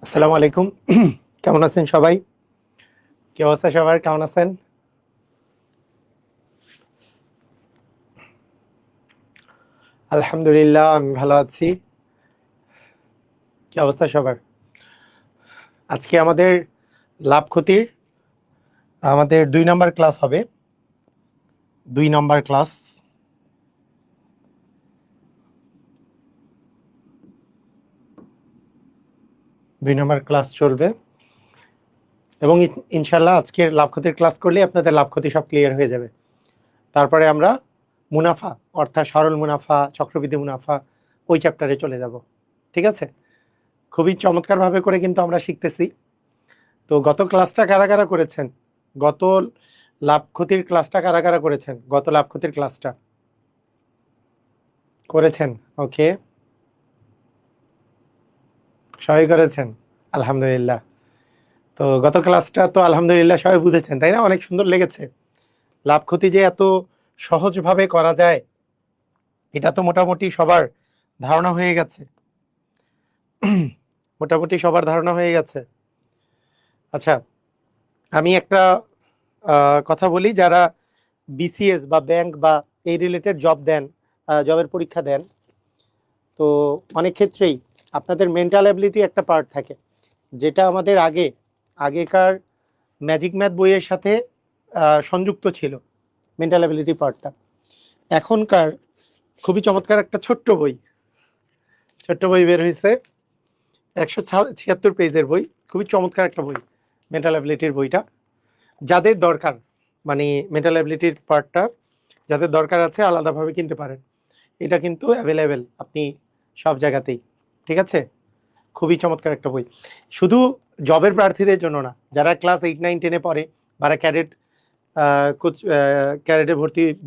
আসসালামু আলাইকুম। কেমন আছেন সবাই? কি অবস্থা সবার, কেমন আছেন? আলহামদুলিল্লাহ, আমি ভালো আছি। কি অবস্থা সবার? আজকে আমাদের লাভ ক্ষতির আমাদের 2 নম্বর ক্লাস হবে। 2 নম্বর ক্লাস। চলবে এবং ইনশাল্লাহ আজকের লাভ ক্ষতির ক্লাস করলে আপনাদের লাভ ক্ষতি সব ক্লিয়ার হয়ে যাবে। তারপরে আমরা মুনাফা অর্থাৎ সরল মুনাফা, চক্রবৃদ্ধি মুনাফা ওই চ্যাপ্টারে চলে যাব। ঠিক আছে? খুবই চমৎকারভাবে করে কিন্তু আমরা শিখতেছি। তো গত ক্লাসটা কারা কারা করেছেন? গত লাভ ক্ষতির ক্লাসটা কারা কারা করেছেন? গত লাভ ক্ষতির ক্লাসটা করেছেন? ওকে, সবাই করেছেন, আলহামদুলিল্লাহ। তো গত ক্লাসটা তো আলহামদুলিল্লাহ সবাই বুঝেছেন, তাই না? অনেক সুন্দর লেগেছে। লাভ ক্ষতি যে এত সহজভাবে করা যায় এটা তো মোটামুটি সবার ধারণা হয়ে গেছে। আচ্ছা, আমি একটা কথা বলি, যারা বিসিএস বা ব্যাংক বা এই রিলেটেড জব দেন, জবের পরীক্ষা দেন, তো অনেক ক্ষেত্রেই আপনাদের মেন্টাল অ্যাবিলিটি একটা পার্ট থাকে, যেটা আমাদের আগেকার ম্যাজিক ম্যাথ বইয়ের সাথে সংযুক্ত ছিল। মেন্টাল অ্যাবিলিটি পার্টটা এখনকার খুবই চমৎকার একটা ছোট্ট বই বের হয়েছে, 176 পেজের বই, খুবই চমৎকার একটা বই মেন্টাল অ্যাবিলিটির বইটা। যাদের দরকার, মানে মেন্টাল অ্যাবিলিটির পার্টটা যাদের দরকার আছে আলাদাভাবে কিনতে পারেন। এটা কিন্তু অ্যাভেলেবেল আপনি সব জায়গাতেই। ঠিক আছে? খুবই চমৎকার একটা বই, শুধু জবের প্রার্থীদের জন্য না, যারা ক্লাস 8, 9, 10-এ পড়ে, যারা ক্যাডেটে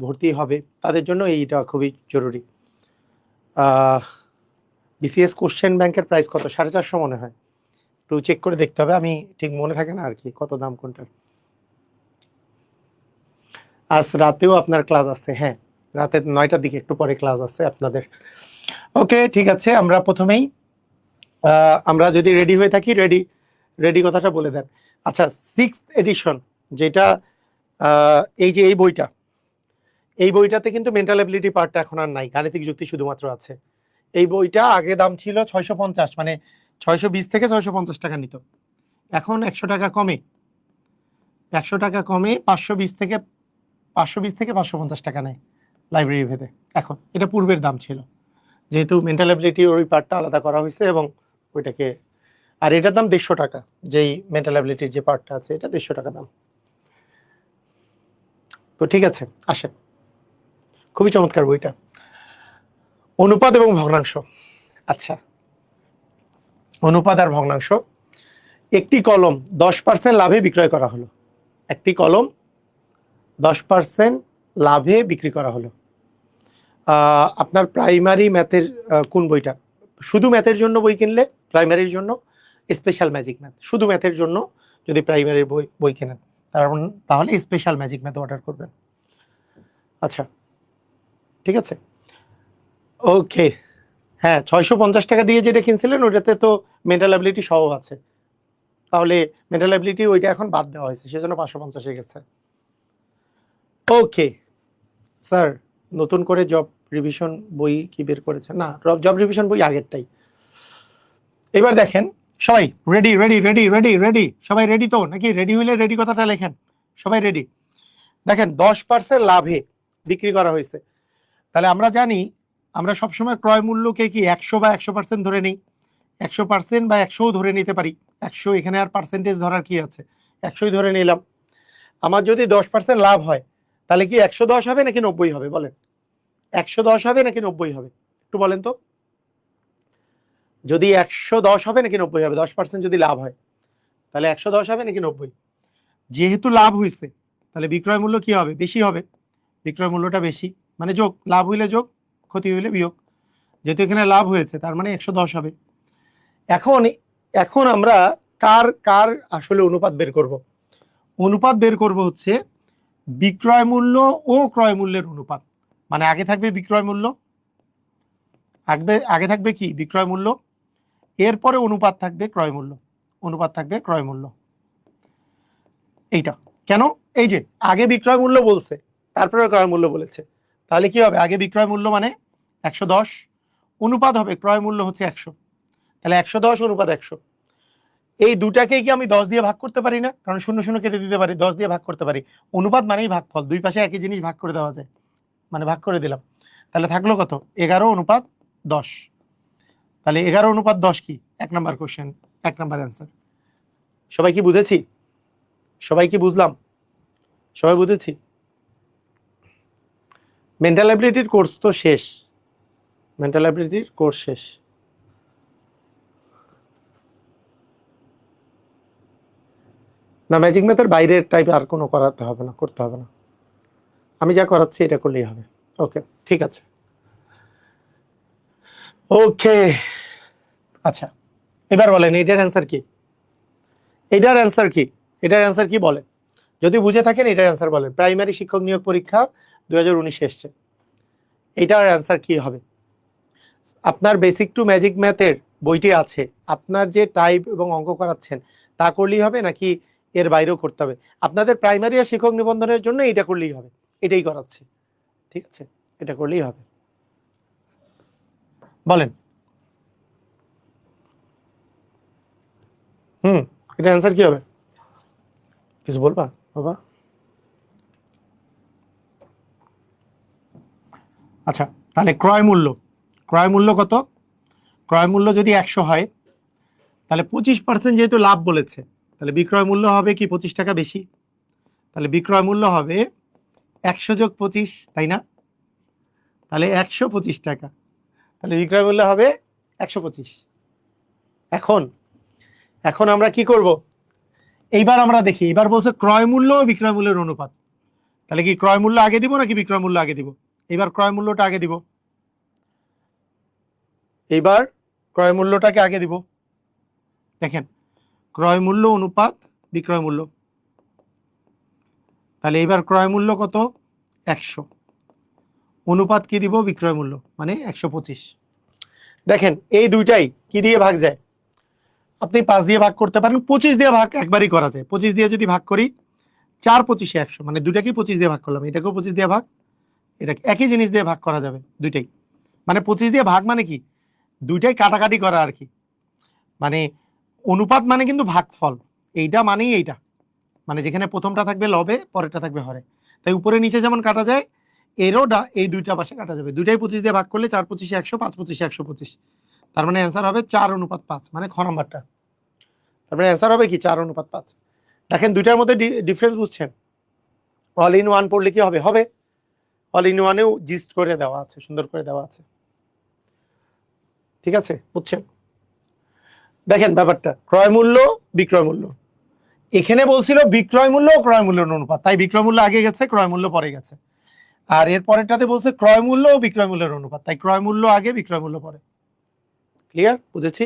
ভর্তি হবে, তাদের জন্য এইটা খুবই জরুরি। বিসিএস কোশ্চেন ব্যাংকের প্রাইস কত? 450 মনে হয়, একটু চেক করে দেখতে হবে, আমি ঠিক মনে থাকে না আর কি কত দাম কোনটার। আজ রাতেও আপনার ক্লাস আছে? হ্যাঁ, রাতে 9টার দিকে একটু পরে ক্লাস আছে আপনাদের। ওকে, ঠিক আছে। আমরা প্রথমেই আমরা যদি রেডি হয়ে থাকি, রেডি কথাটা বলে দেন। আচ্ছা, 6th এডিশন যেটা, এই যে এই বইটাতে কিন্তু মেন্টাল অ্যাবিলিটি পার্টটা এখন আর নাই, গাণিতিক যুক্তি শুধুমাত্র আছে। এই বইটা আগে দাম ছিল 650, মানে 620 থেকে 650 টাকা নিত। এখন 100 টাকা কমে 520 থেকে 550 টাকা নেয় লাইব্রেরি ভেদে। এখন এটা পূর্বের দাম ছিল, যেহেতু মেন্টাল অ্যাবিলিটি ওই পার্টটা আলাদা করা হয়েছে, এবং ওইটাকে, আর এটার দাম 150 টাকা। যেই মেন্টাল অ্যাবিলিটির যে পার্টটা আছে এটা 150 টাকা দাম। তো ঠিক আছে, আসেন, খুবই চমৎকার বইটা, অনুপাত এবং ভগ্নাংশ। আচ্ছা, অনুপাত আর ভগ্নাংশ। একটি কলম 10% লাভে বিক্রয় করা হলো। একটি কলম 10% লাভে বিক্রি করা হলো। আপনার প্রাইমারি ম্যাথের কোন বইটা? শুধু ম্যাথের জন্য বই কিনলে প্রাইমারির জন্য স্পেশাল ম্যাজিক ম্যাথ, শুধু ম্যাথের জন্য যদি প্রাইমারির বই কেনেন তাহলে স্পেশাল ম্যাজিক ম্যাথ অর্ডার করবেন। আচ্ছা, ঠিক আছে, ওকে। হ্যাঁ, 650 টাকা দিয়ে যেটা কিনছিলেন ওটাতে তো মেন্টাল অ্যাবিলিটি সহ আছে, তাহলে মেন্টাল অ্যাবিলিটি ওইটা এখন বাদ দেওয়া হয়েছে, সেজন্য 550 হয়ে গেছে। ওকে স্যার, নতুন করে জব রিভিশন বই কি বের করেছেন? না, জব রিভিশন বই আগেরটাই। এবার দেখেন, সবাই ready ready ready ready ready সবাই রেডি তো নাকি? রেডি হইলে রেডি কথাটা লেখেন, সবাই রেডি। দেখেন, 10% লাভে বিক্রি করা হয়েছে, তাহলে আমরা জানি, আমরা সবসময় ক্রয় মূল্যকে কি 100 বা 100% ধরে নিই, 100% বা 100ও ধরে নিতে পারি। 100, এখানে আর পার্সেন্টেজ ধরার কি আছে, 100ই ধরে নিলাম। আমার যদি 10% লাভ হয়, তাহলে কি 110 হবে নাকি 90 হবে? বলেন, 110 হবে নাকি 90 হবে? একটু বলেন তো। যদি 110 হবে নাকি 90 হবে? 10% যদি লাভ হয়, তাহলে 110 হবে নাকি 90? যেহেতু লাভ হয়েছে, তাহলে বিক্রয় মূল্য কি হবে? বেশি হবে। বিক্রয় মূল্যটা বেশি, মানে যোগ, লাভ হইলে যোগ, ক্ষতি হইলে বিয়োগ। যেহেতু এখানে লাভ হয়েছে, তার মানে 110 হবে। এখন এখন আমরা কার কার আসলে অনুপাত বের করব? অনুপাত বের করব হচ্ছে বিক্রয় মূল্য ও ক্রয় মূল্যের অনুপাত। মানে আগে থাকবে বিক্রয় মূল্য, আগে থাকবে কি বিক্রয় মূল্য, এরপরে অনুপাত থাকবে ক্রয় মূল্য, অনুপাত থাকবে ক্রয় মূল্য। এইটা কেন, এই যে আগে বিক্রয় মূল্য বলছে তারপরে ক্রয় মূল্য বলেছে, তাহলে কি হবে আগে বিক্রয় মূল্য মানে 110, অনুপাত হবে ক্রয় মূল্য হচ্ছে 100, তাহলে 110 অনুপাত 100। এই দুটাকে কি আমি 10 দিয়ে ভাগ করতে পারি না, কারণ 0 0 কেটে দিতে পারি, 10 দিয়ে ভাগ করতে পারি। অনুপাত মানেই ভাগফল, দুই পাশে একই জিনিস ভাগ করে দেওয়া যায়, মানে ভাগ করে দিলাম। তাহলে থাকলো কত 11 অনুপাত 10। তাহলে 11 অনুপাত 10 কি 1 নাম্বার কোশ্চেন, 1 নাম্বার অ্যান্সার। সবাই কি বুঝেছি, সবাই কি বুঝলাম, সবাই বুঝেছি? মেন্টাল অ্যাবিলিটির কোর্স তো শেষ, মেন্টাল অ্যাবিলিটির কোর্স শেষ। না ম্যাজিক ম্যাথের বাইরের টাইপ আর কোনো করাতে হবে না, করতে হবে না, আমি যা করাচ্ছি এটা করলেই হবে। ওকে ঠিক আছে, ওকে। আচ্ছা এবার বলেন এটার অ্যান্সার কি, এটার অ্যান্সার কি, এটার অ্যান্সার কি বলেন, যদি বুঝে থাকেন এটার অ্যান্সার বলেন। প্রাইমারি শিক্ষক নিয়োগ পরীক্ষা 2019 এসছে, এটার অ্যান্সার কি হবে? আপনার বেসিক টু ম্যাজিক ম্যাথের বইটি আছে, আপনার যে টাইপ এবং অঙ্ক করাচ্ছেন তা করলেই হবে নাকি এর বাইরেও করতে হবে? আপনাদের প্রাইমারি আর শিক্ষক নিবন্ধনের জন্য এটা করলেই হবে, এটাই করাচ্ছি, ঠিক আছে, এটা করলেই হবে। বলেন এটা অ্যান্সার কি হবে, কিছু বলবা বাবা? আচ্ছা তাহলে ক্রয় মূল্য, ক্রয় মূল্য কত, ক্রয় মূল্য যদি 100 হয় তাহলে 25% যেহেতু লাভ বলেছে, তাহলে বিক্রয় মূল্য হবে কি 25 টাকা বেশি, তাহলে বিক্রয় মূল্য হবে 100 যোগ 25, তাই না? তাহলে 125 টাকা, তাহলে বিক্রয় মূল্য হবে 125। এখন এখন আমরা কি করব, এইবার আমরা দেখি, এবার বলছে ক্রয় মূল্য ও বিক্রয় মূল্যের অনুপাত, তাহলে কি ক্রয় মূল্য আগে দিব নাকি বিক্রয় মূল্য আগে দিব? এবার ক্রয় মূল্যটা আগে দিব, এইবার ক্রয় মূল্যটাকে আগে দিব। দেখেন ক্রয় মূল্য অনুপাত বিক্রয় মূল্য, তাহলে এবার ক্রয় মূল্য কত 100, অনুপাত কি দিব বিক্রয় মূল্য মানে 125। দেখেন এই দুইটাই কি দিয়ে ভাগ যায়, আপনি 5 দিয়ে ভাগ করতে পারেন, 25 দিয়ে ভাগ একবারই করা যায়। 25 দিয়ে যদি ভাগ করি 4 25 100, মানে দুটাকেই 25 দিয়ে ভাগ করলাম, এটাকেও 25 দিয়ে ভাগ, এটা একই জিনিস দিয়ে ভাগ করা যাবে দুইটাই, মানে 25 দিয়ে ভাগ মানে কি দুইটাই কাটাকাটি করা আর কি, মানে অনুপাত মানে কিন্তু ভাগফল, এইটা মানেই এইটা, মানে যেখানে প্রথমটা থাকবে লবে পরেরটা থাকবে হরে, তাই উপরে নিচে যেমন কাটা যায় এরও এই দুইটা পাশে কাটা যাবে, দুইটাই 25 দিয়ে ভাগ করলে 4 25 100, 5 25 125, তার মানে অ্যান্সার হবে 4 অনুপাত 5, মানে খ নাম্বারটা, তার মানে অ্যান্সার হবে কি 4 অনুপাত 5। দেখেন দুইটার মধ্যে ডিফারেন্স বুঝছেন, অল ইন ওয়ান পড়লে কি হবে, হবে অল ইন ওয়ানেও জিস্ট করে দেওয়া আছে, সুন্দর করে দেওয়া আছে, ঠিক আছে বুঝছেন? দেখেন ব্যাপারটা ক্রয় মূল্য বিক্রয় মূল্য, এখানে বলছিল বিক্রয় মূল্য ও ক্রয় মূল্যের অনুপাত, তাই বিক্রয় মূল্য আগে গেছে ক্রয় মূল্য পরে গেছে, আর এর পরেরটাতে বলছে ক্রয় মূল্য ও বিক্রয় মূল্যের অনুপাত, তাই ক্রয় মূল্য আগে বিক্রয় মূল্য পরে। ক্লিয়ার, বুঝেছি?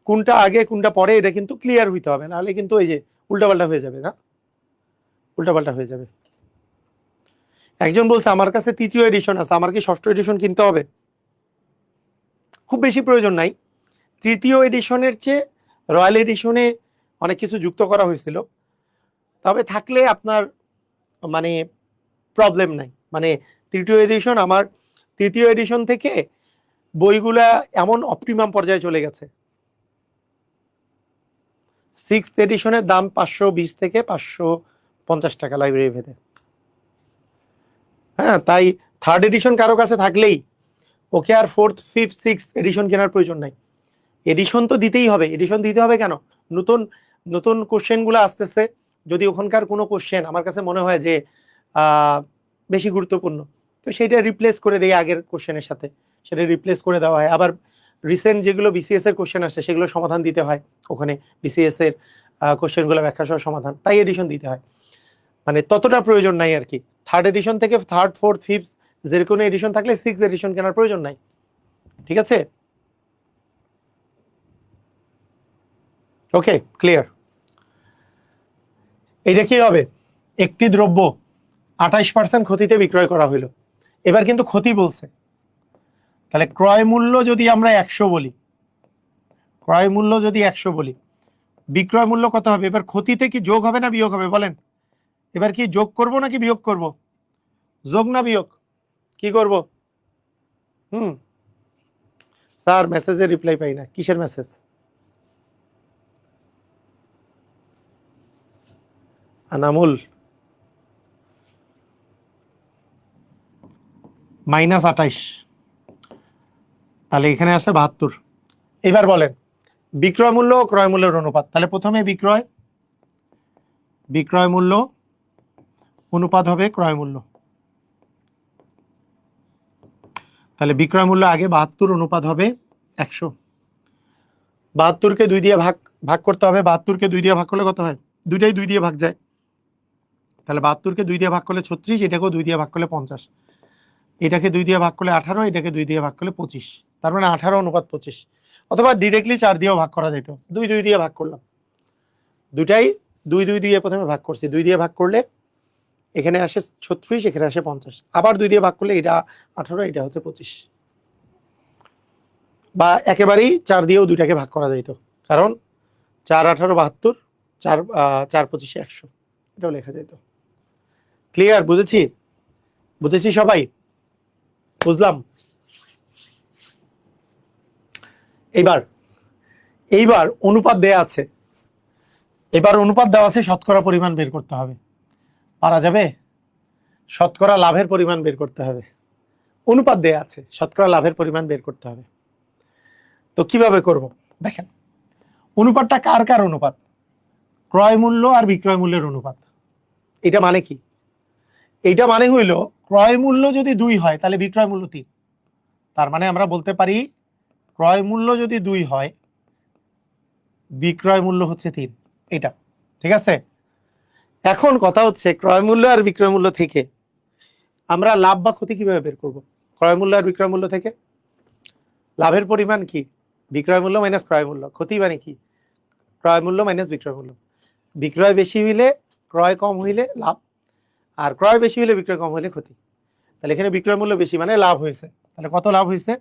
কোনটা আগে কোনটা পরে এটা কিন্তু ক্লিয়ার হইতে হবে, নাহলে কিন্তু এই যে উল্টাপাল্টা হয়ে যাবে, না উল্টাপাল্টা হয়ে যাবে। একজন বলছে আমার কাছে 3য় এডিশন আছে, আমার কি 6ষ্ঠ এডিশন কিনতে হবে? খুব বেশি প্রয়োজন নাই, 3য় এডিশনের চেয়ে রয়্যাল এডিশনে অনেক কিছু যুক্ত করা হয়েছিল, তবে থাকলে আপনার মানে প্রবলেম নাই, মানে 3য় এডিশন, আমার 3য় এডিশন থেকে বইগুলা এমন অপটিমাম পর্যায়ে চলে গেছে, 6th এডিশনের দাম 520 থেকে 550 টাকা লাইব্রেরি ভেদে, হ্যাঁ, তাই 3rd এডিশন কারো কাছে থাকলেই ওকে আর 4th 5th 6th এডিশন কেনার প্রয়োজন নাই। এডিশন তো দিতেই হবে, এডিশন দিতে হবে কেন, নতুন নতুন কোশ্চেনগুলো আসতেছে, যদি ওখানকার কোনো কোশ্চেন আমার কাছে মনে হয় যে বেশি গুরুত্বপূর্ণ, তো সেটা রিপ্লেস করে দেয় আগের কোশ্চেনের সাথে, সেটা রিপ্লেস করে দেওয়া হয়। আবার রিসেন্ট যেগুলো বিসিএস এর কোশ্চেন আসছে সেগুলো সমাধান দিতে হয় ওখানে, বিসিএস এর কোশ্চেনগুলো ব্যাখ্যা সহ সমাধান, তাই এডিশন দিতে হয়, মানে ততটা প্রয়োজন নাই আর কি। 3rd এডিশন থেকে 3rd 4th 5th যে কোনো এডিশন থাকলে 6th এডিশন কেনার প্রয়োজন নাই, ঠিক আছে? Okay clear. এটা কি হবে, একটি দ্রব্য 28% ক্ষতিতে বিক্রয় করা হইলো, এবার কিন্তু ক্ষতি বলছে, তাহলে ক্রয় মূল্য যদি আমরা 100 বলি, ক্রয় মূল্য যদি 100 বলি, বিক্রয় মূল্য কত হবে? এবার ক্ষতিতে কি যোগ হবে না বিয়োগ হবে বলেন? এবার কি যোগ করব নাকি বিয়োগ করব? যোগ না বিয়োগ? কি করব? স্যার মেসেজের রিপ্লাই পাই না, কিসের মেসেজ? আনামুল -28, তাহলে এখানে আছে 72। এবার বলেন বিক্রয় মূল্য ও ক্রয় মূল্যের অনুপাত, তাহলে প্রথমে বিক্রয় মূল্য অনুপাত হবে ক্রয় মূল্য, তাহলে বিক্রয় মূল্য আগে 72 অনুপাত হবে 100। 72কে 2 দিয়ে ভাগ করতে হবে, 72কে 2 দিয়ে ভাগ করলে কত হয়? দুইটাই 2 দিয়ে ভাগ যায়, তাহলে 72কে 2 দিয়ে ভাগ করলে 36, এটাকেও 2 দিয়ে ভাগ করলে 50, এটাকে 2 দিয়ে ভাগ করলে 18, এটাকে 2 দিয়ে ভাগ করলে 25, তার মানে 18 অনুপাত 25। অথবা ডিরেক্টলি 4 দিয়েও ভাগ করা যেত, 2 দিয়ে ভাগ করলাম, দুটাই 2 দিয়ে প্রথমে ভাগ করছি, 2 দিয়ে ভাগ করলে এখানে আসে 36, এখানে আসে 50, আবার 2 দিয়ে ভাগ করলে এটা 18, এটা হচ্ছে 25। বা একেবারেই 4 দিয়েও দুইটাকে ভাগ করা যেত, কারণ 4 18 72, 4 4 25 100, এটাও লেখা যেত। ক্লিয়ার? বুঝেছি সবাই? বুঝলাম। এইবার অনুপাত দেয়া আছে, শতকরা পরিমাণ বের করতে হবে, পারা যাবে? শতকরা লাভের পরিমাণ বের করতে হবে, অনুপাত দেয়া আছে, শতকরা লাভের পরিমাণ বের করতে হবে। তো কিভাবে করব? দেখেন, অনুপাতটা কার অনুপাত? ক্রয় মূল্য আর বিক্রয় মূল্যের অনুপাত। এটা মানে কি? এইটা মানে হইল ক্রয় মূল্য যদি 2 হয় তাহলে বিক্রয় মূল্য 3, তার মানে আমরা বলতে পারি ক্রয় মূল্য যদি 2 হয় বিক্রয় মূল্য হচ্ছে 3, এটা ঠিক আছে। এখন কথা হচ্ছে ক্রয় মূল্য আর বিক্রয় মূল্য থেকে আমরা লাভ বা ক্ষতি কিভাবে বের করব? ক্রয় মূল্য আর বিক্রয় মূল্য থেকে লাভের পরিমাণ কি? বিক্রয় মূল্য মাইনাস ক্রয় মূল্য। ক্ষতি মানে কি? ক্রয় মূল্য মাইনাস বিক্রয় মূল্য। বিক্রয় বেশি হইলে ক্রয় কম হইলে লাভ, আর ক্রয় বেশি হইলে বিক্রয় কম হইলে ক্ষতি। তাহলে এখানে বিক্রয় মূল্য বেশি মানে লাভ হয়েছে, তাহলে কত লাভ হয়েছে?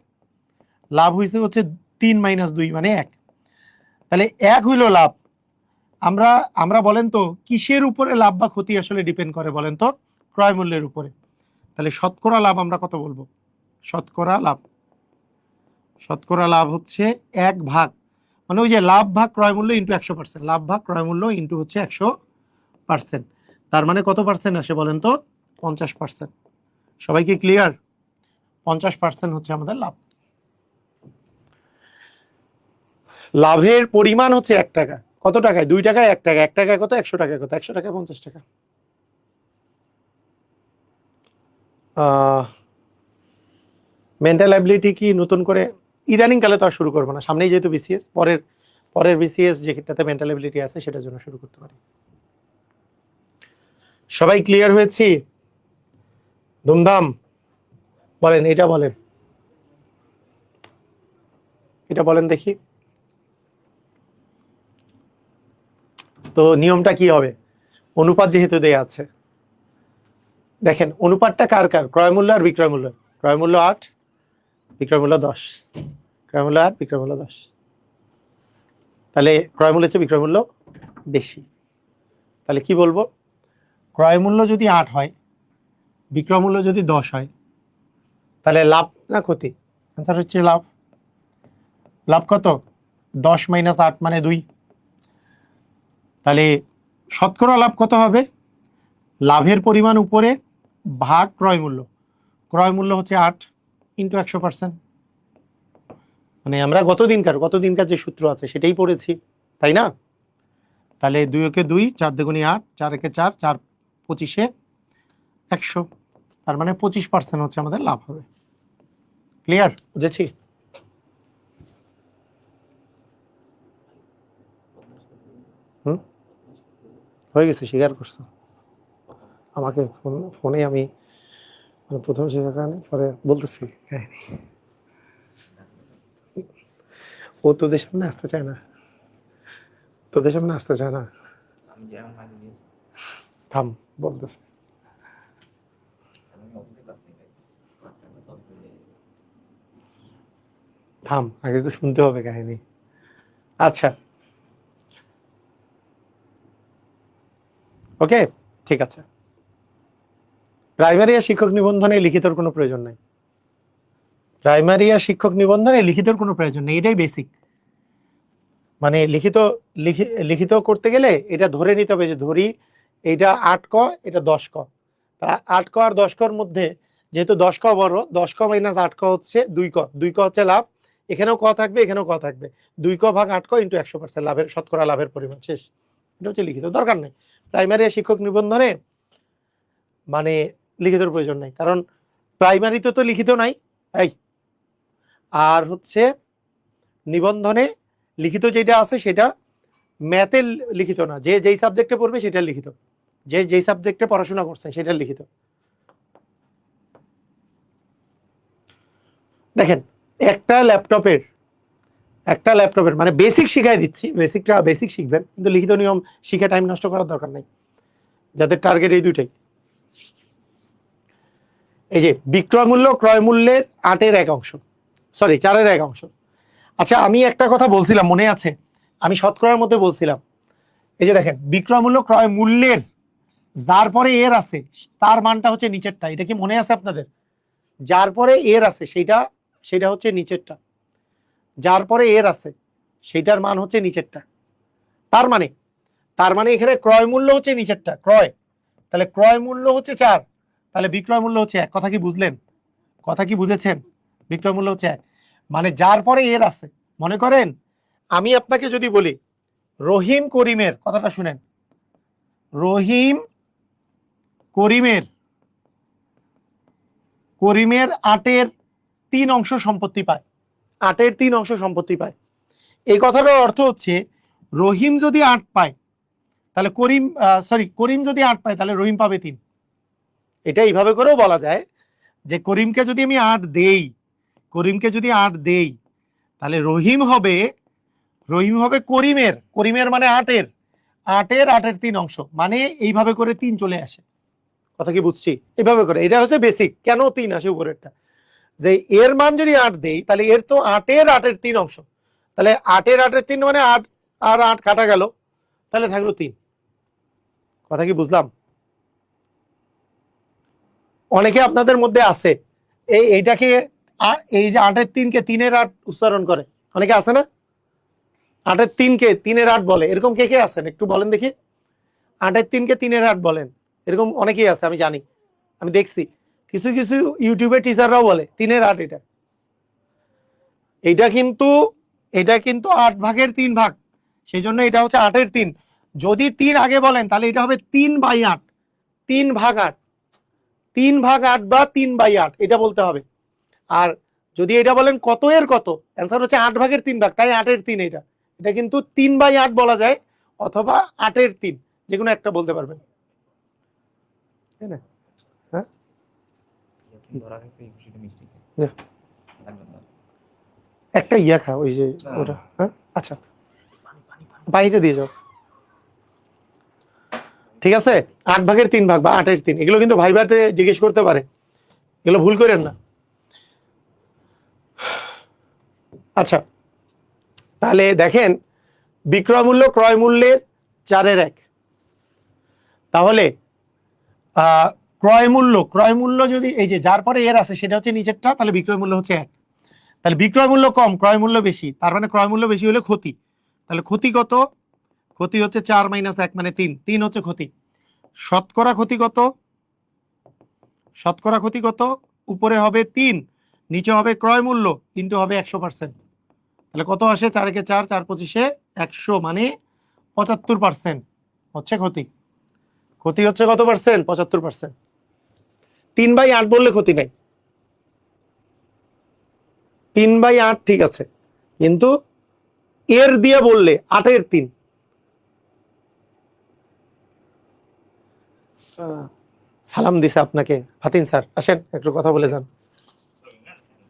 লাভ হয়েছে হচ্ছে 3 - 2 মানে 1, তাহলে 1 হইল লাভ। আমরা বলেন তো কিসের উপরে লাভ বা ক্ষতি আসলে ডিপেন্ড করে বলেন তো? ক্রয় মূল্যের উপরে। তাহলে শতকরা লাভ আমরা কত বলবো? শতকরা লাভ হচ্ছে 1 ভাগ, মানে ওই যে লাভ ভাগ ক্রয় মূল্য ইন্টু 100%, লাভ ভাগ ক্রয় মূল্য ইন্টু হচ্ছে 100%, তার মানে কত পার্সেন্ট আসে বলেন তো? 50%। সবাই কি ক্লিয়ার? 50% হচ্ছে আমাদের লাভ। লাভের পরিমাণ হচ্ছে 1 টাকা। কত টাকায়? 2 টাকায় 1 টাকা, 1 টাকায় কত? 100 টাকায় কত? 100 টাকায় 50 টাকা। মেন্টাল অ্যাবিলিটি কি নতুন করে ইদানিং কালে তো আর শুরু করবো না, সামনেই যেহেতু বিসিএস, পরের বিসিএস যেটাতে মেন্টাল অ্যাবিলিটি আছে সেটার জন্য শুরু করতে পারি। সবাই ক্লিয়ার হয়েছি? ধুমধাম বলেন, এটা বলেন দেখি। তো নিয়মটা কি হবে? অনুপাত যেহেতু দেয়া আছে, দেখেন অনুপাতটা কার? ক্রয় মূল্য আর বিক্রয় মূল্য। ক্রয় মূল্য 8, বিক্রয় মূল্য 10, ক্রয় মূল্য 8, বিক্রয় মূল্য 10, তাহলে ক্রয় মূল্য চেয়ে বিক্রয় মূল্য বেশি। তাহলে কি বলবো? ক্রয় মূল্য যদি 8 হয়, বিক্রয় মূল্য যদি 10 হয়, তাহলে লাভ না ক্ষতি? আনসার হচ্ছে লাভ। লাভ কত? 10 - 8 মানে 2, তাহলে শতকরা লাভ কত হবে? লাভের পরিমাণ উপরে ভাগ ক্রয় মূল্য। ক্রয় মূল্য হচ্ছে 8 ইন্টু 100%, মানে আমরা গতদিনকার যে সূত্র আছে সেটাই পড়েছি, তাই না? তাহলে 2 একে 2, 4 দুগুণে 8, 4 একে 4, 4 25 100, তার মানে 25% হচ্ছে আমাদের লাভ হবে। ক্লিয়ার? বুঝেছি? হয়ে গেছে, স্বীকার করছো আমাকে ফোনে, আমি প্রথম শেখার কারণে পরে বলতেছি। ও তোদের সামনে আসতে চায় না, থাম বলতেছে। থাম, আগে তো শুনতে হবে কাহিনী। আচ্ছা, ওকে, ঠিক আছে। প্রাইমারি আর শিক্ষক নিবন্ধনে লিখিতর কোনো প্রয়োজন নাই। প্রাইমারি আর শিক্ষক নিবন্ধনে লিখিতর কোনো প্রয়োজন নেই, এটাই বেসিক। মানে লিখিত করতে গেলে এটা ধরে নিতে হবে যে ধরি এইটা 8 ক, এটা 10 ক। 8 ক আর 10 কর মধ্যে যেহেতু 10 ক বড়, 10 ক মাইনাস 8 ক হচ্ছে 2 ক। 2 ক হচ্ছে লাভ, এখানেও ক থাকবে, এখানেও ক থাকবে। 2 ক ভাগ 8 ক ইন্টু 100% লাভের শতকরা লাভের পরিমাণ, শেষ। এটা হচ্ছে লিখিত, দরকার নেই। প্রাইমারি আর শিক্ষক নিবন্ধনে মানে লিখিতর প্রয়োজন নাই, কারণ প্রাইমারিতে তো লিখিত নাই। এই আর হচ্ছে নিবন্ধনে লিখিত যেটা আছে সেটা ম্যাথের লিখিত না, যে যেই সাবজেক্টে পড়বে সেটা লিখিত, যে যেই সাবজেক্টে পড়াশোনা করছে সেটা লিখিত। দেখেন, একটা ল্যাপটপের মানে বেসিক শিখাই দিচ্ছি, বেসিক শিখবেন, কিন্তু লিখিত নিয়ম শিখে টাইম নষ্ট করার দরকার নাই, যাদের টার্গেট এই দুইটাই। এই যে বিক্রয় মূল্য ক্রয় মূল্যের 8-এর 1 অংশ, সরি 4-এর 1 অংশ। আচ্ছা, আমি একটা কথা বলছিলাম মনে আছে, আমি শতকরার মধ্যে বলছিলাম, এই যে দেখেন বিক্রয় মূল্য ক্রয় মূল্যের যার পরে এর আছে তার মানটা হচ্ছে নিচেরটা, এটা কি মনে আছে আপনাদের? যার পরে এর আছে সেটা হচ্ছে নিচেরটা, যার পরে এর আছে সেটার মান হচ্ছে নিচেরটা। তার মানে এখানে ক্রয় মূল্য হচ্ছে নিচেরটা, ক্রয়, তাহলে ক্রয় মূল্য হচ্ছে 4, তাহলে বিক্রয় মূল্য হচ্ছে 1। কথা কি বুঝলেন? কথা কি বুঝেছেন? বিক্রয় মূল্য হচ্ছে 1, মানে যার পরে এর আছে। মনে করেন আমি আপনাকে যদি বলি রহিম করিমের, কথাটা শুনেন, রহিম করিমের 8-এর 3 অংশ সম্পত্তি পায়, 8-এর 3 অংশ সম্পত্তি পায়। এই কথাটার অর্থ হচ্ছে রহিম যদি 8 পায় তাহলে করিম যদি 8 পায় তাহলে রহিম পাবে 3। এটা এইভাবে করেও বলা যায় যে করিমকে যদি আমি 8 দেই, তাহলে রহিম হবে করিমের মানে 8-এর 3 অংশ, মানে এইভাবে করে 3 চলে আসে। কথা কি বুঝছি? এইভাবে করে, এটা হচ্ছে বেসিক, কেন 3 আসে উপরেরটা, যে এর মান যদি 8 দেই তাহলে এর তো 8-এর 3 অংশ, তাহলে 8-এর 3 মানে 8 আর 8 কাটা গেল, তাহলে থাকলো 3। কথা কি বুঝলাম? অনেকে আপনাদের মধ্যে আছে এইটাকে এই যে 8-এর 3-কে 3-এর 8 উচ্চারণ করে, অনেকে আছে না? 8-এর 3-কে 3-এর 8 বলে, এরকম কে কে আছেন একটু বলেন দেখি। 8-এর 3-কে 3-এর 8 বলেন, এরকম অনেকেই আছে, আমি জানি, আমি দেখছি কিছু কিছু ইউটিউবের টিচাররাও বলে 3-এর 8। এটা কিন্তু 8 ভাগের 3 ভাগ, সেই জন্য এটা হচ্ছে 8-এর 3। যদি 3 আগে বলেন তাহলে এটা হবে 3/8, 3/8, 3/8 বা 3/8, এটা বলতে হবে। আর যদি এটা বলেন কত এর কত, অ্যান্সার হচ্ছে 8 ভাগের 3 ভাগ, তাই 8-এর 3। এটা কিন্তু 3/8 বলা যায়, অথবা 8-এর 3, যে কোনো একটা বলতে পারবেন, তাই না? হ্যাঁ, একটা ইয়া খা, ওই যে ওটা। হ্যাঁ, আচ্ছা, বাইরে দিয়ে যাও। ঠিক আছে, 8 ভাগের 3 ভাগ বা 8-এর 3, এগুলো কিন্তু ভাইভাতে জিজ্ঞেস করতে পারে, এগুলো ভুল করেন না। আচ্ছা, তাহলে দেখেন বিক্রয় মূল্য ক্রয় মূল্যের 4-এর 1, তাহলে ক্রয় মূল্য যদি এই যে যার পরে এর আছে সেটা হচ্ছে নিচেরটা, তাহলে বিক্রয় মূল্য হচ্ছে 1। তাহলে বিক্রয় মূল্য কম, ক্রয় মূল্য বেশি, তার মানে ক্রয় মূল্য বেশি হলে ক্ষতি। তাহলে ক্ষতি কত? ক্ষতি হচ্ছে 4 - 1 মানে 3 হচ্ছে ক্ষতি। শতকরা ক্ষতি কত? উপরে হবে 3, নিচে হবে ক্রয় মূল্য, ইনটু হবে 100%। তাহলে কত আসে? 4-এ 4, 4-25-এ 100, মানে 75% হচ্ছে ক্ষতি। ক্ষতি হচ্ছে কত পার্সেন্ট? 75%। 3/8 বললে ক্ষতি নাই, 3/8 ঠিক আছে, কিন্তু এর দিয়ে বললে 8-এর 3। সালাম দিছে আপনাকে ফাতিন স্যার, আসেন একটু কথা বলে যান।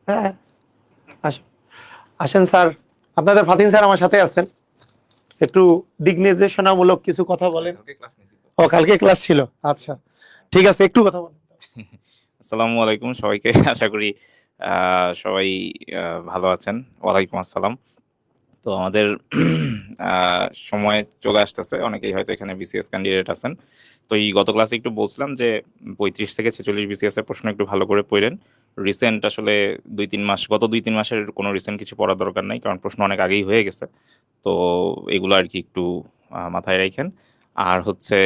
হ্যাঁ, আসেন স্যার, আপনাদের ফাতিন স্যার আমার সাথে আছেন, একটু দিক নির্দেশনামূলক কিছু কথা বলেন। ও, কালকে ক্লাস ছিল, আচ্ছা ঠিক আছে, একটু কথা বলেন। আসসালামু আলাইকুম সবাইকে। আশা করি সবাই ভালো আছেন। ওয়ালাইকুম আসসালাম। তো আমাদের সময় চলে আসতেছে। অনেকেই হয়তো এখানে বিসিএস ক্যান্ডিডেট আছেন। তো এই গত ক্লাসে একটু বলছিলাম যে ৩৫ থেকে ৪৬ বিসিএস এর প্রশ্ন একটু ভালো করে পড়েন। রিসেন্ট আসলে ২-৩ মাস, গত ২-৩ মাসের কোনো রিসেন্ট কিছু পড়ার দরকার নাই। কারণ প্রশ্ন অনেক আগেই হয়ে গেছে। তো এগুলো আরকি একটু মাথায় রাইখেন। আর হচ্ছে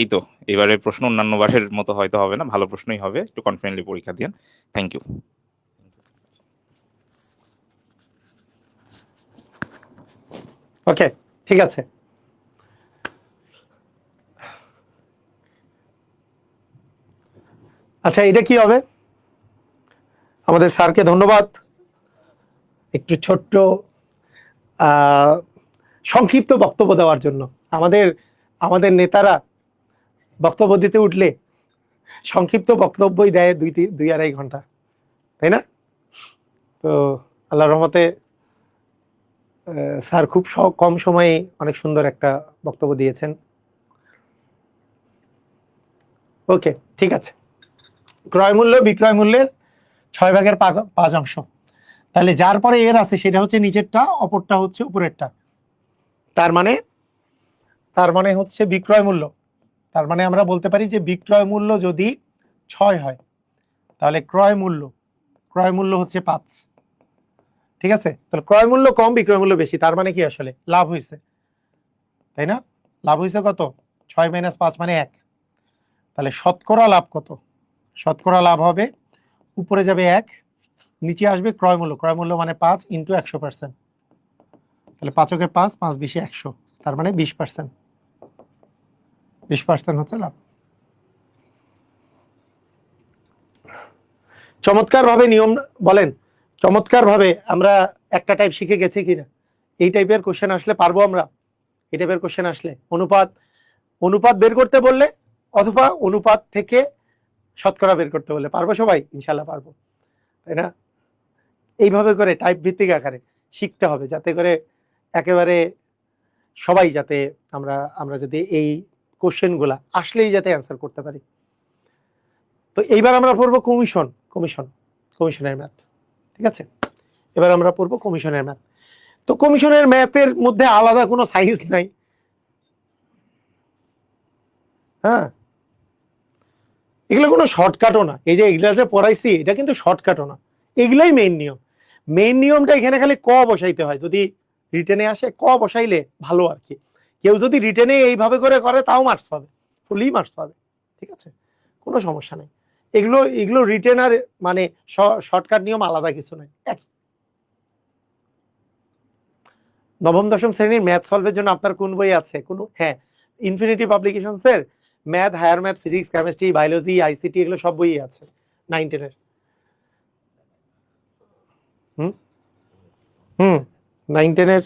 এই তো এবারের প্রশ্ন অন্যান্য বারের মতো হয়তো হবে না। ভালো প্রশ্নই হবে। একটু কনফিডেন্টলি পরীক্ষা দিয়েন। Thank you. ওকে, ঠিক আছে। আচ্ছা, এটা কি হবে? আমাদের স্যারকে ধন্যবাদ একটু ছোট্ট সংক্ষিপ্ত বক্তব্য দেওয়ার জন্য। আমাদের আমাদের নেতারা বক্তব্য দিতে উঠলে সংক্ষিপ্ত বক্তব্যই দেয় ২-২.৫ ঘন্টা, তাই না? তো আল্লাহর রহমতে স্যার খুব কম সময়ে অনেক সুন্দর একটা বক্তব্য দিয়েছেন। ওকে, ঠিক আছে। ক্রয় মূল্য বিক্রয় মূল্যের 6/5 তাহলে যার পরে এর আছে সেটা হচ্ছে নিচেরটা, অপরটা হচ্ছে উপরেরটা। তার মানে হচ্ছে বিক্রয় মূল্য। তার মানে আমরা বলতে পারি যে বিক্রয় মূল্য যদি 6 হয় তাহলে ক্রয় মূল্য হচ্ছে 5। ঠিক আছে, তাহলে ক্রয় মূল্য কম বিক্রয় মূল্য বেশি, তার মানে কি আসলে লাভ হয়েছে, তাই না? লাভ হয়েছে কত? 6 - 5 মানে 1। তাহলে শতকরা লাভ কত? শতকরা লাভ হবে, উপরে যাবে 1, নিচে আসবে ক্রয় মূল্য মানে 5 × 100%। তাহলে 5 × 5, 5 × 20 = 100, তার মানে 20%। 20% হচ্ছে লাভ। চমৎকার ভাবে নিয়ম বলেন, চমৎকার ভাবে আমরা একটা টাইপ শিখে গেছি কিনা? এই টাইপের কোশ্চেন আসলে পারবো আমরা? এই টাইপের কোশ্চেন আসলে অনুপাত বের করতে বললে অথবা অনুপাত থেকে শতকরা বের করতে বললে পারবো সবাই? ইনশাল্লাহ পারবো, তাই না? এইভাবে করে টাইপ ভিত্তিক আকারে শিখতে হবে, যাতে করে একেবারে সবাই যাতে আমরা যদি এই কোশ্চেনগুলা আসলেই যাতে অ্যান্সার করতে পারি। তো এইবার আমরা পড়বো কমিশনের ম্যাথ। ঠিক আছে, এবার আমরা পড়বো কমিশনের ম্যাথ। তো কমিশনের ম্যাথের মধ্যে আলাদা কোনো সাইজ নাই। হ্যাঁ, এগুলো কোনো শর্টকাটও না। এই যে এগুলাতে পড়াইছি এটা কিন্তু শর্টকাটও না, এগুলাই মেইন নিয়মটা এখানে খালি ক বসাইতে হয়। যদি রিটেনে আসে ক বসাইলে ভালো আর কি। কেউ যদি রিটেনে এইভাবে করে তাও মার্কস পাবে, ফুলি মার্কস পাবে। ঠিক আছে, কোনো সমস্যা নেই। এগুলো রিটেন আর মানে শর্টকাট নিয়ম আলাদা কিছু নাই, একই। নবম দশম শ্রেণীর ম্যাথ সলভের জন্য আপনার কোন বই আছে? হ্যাঁ, ইনফিনিটি পাবলিকেশনস এর math, higher math, physics, chemistry, biology, ICT এগুলো সব বইই আছে 9-10 এর। হুম হুম 9-10 এর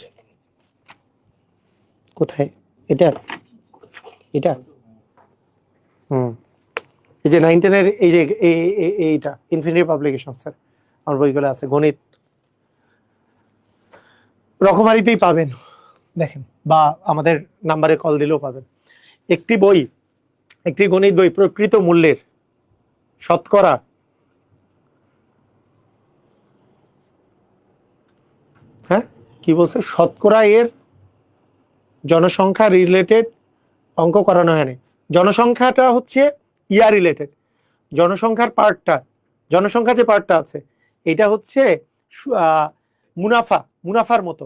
কোথায়? এটা এটা হুম এই যে 9-10 এর এই যে এইটা ইনফিনিটি পাবলিকেশনস এর আমার বইগুলো আছে। গণিত রকমারিতেই পাবেন, দেখেন, বা আমাদের নাম্বারে কল দিলেও পাবেন। একটি গণিত বই প্রকৃত মূল্যের শতকরা হ্যাঁ কি বলছে? শতকরা এর জনসংখ্যা রিলেটেড অঙ্ক করানো হয়। জনসংখ্যাটা হচ্ছে রিলেটেড। জনসংখ্যা যে পার্টটা আছে এটা হচ্ছে মুনাফার মতো।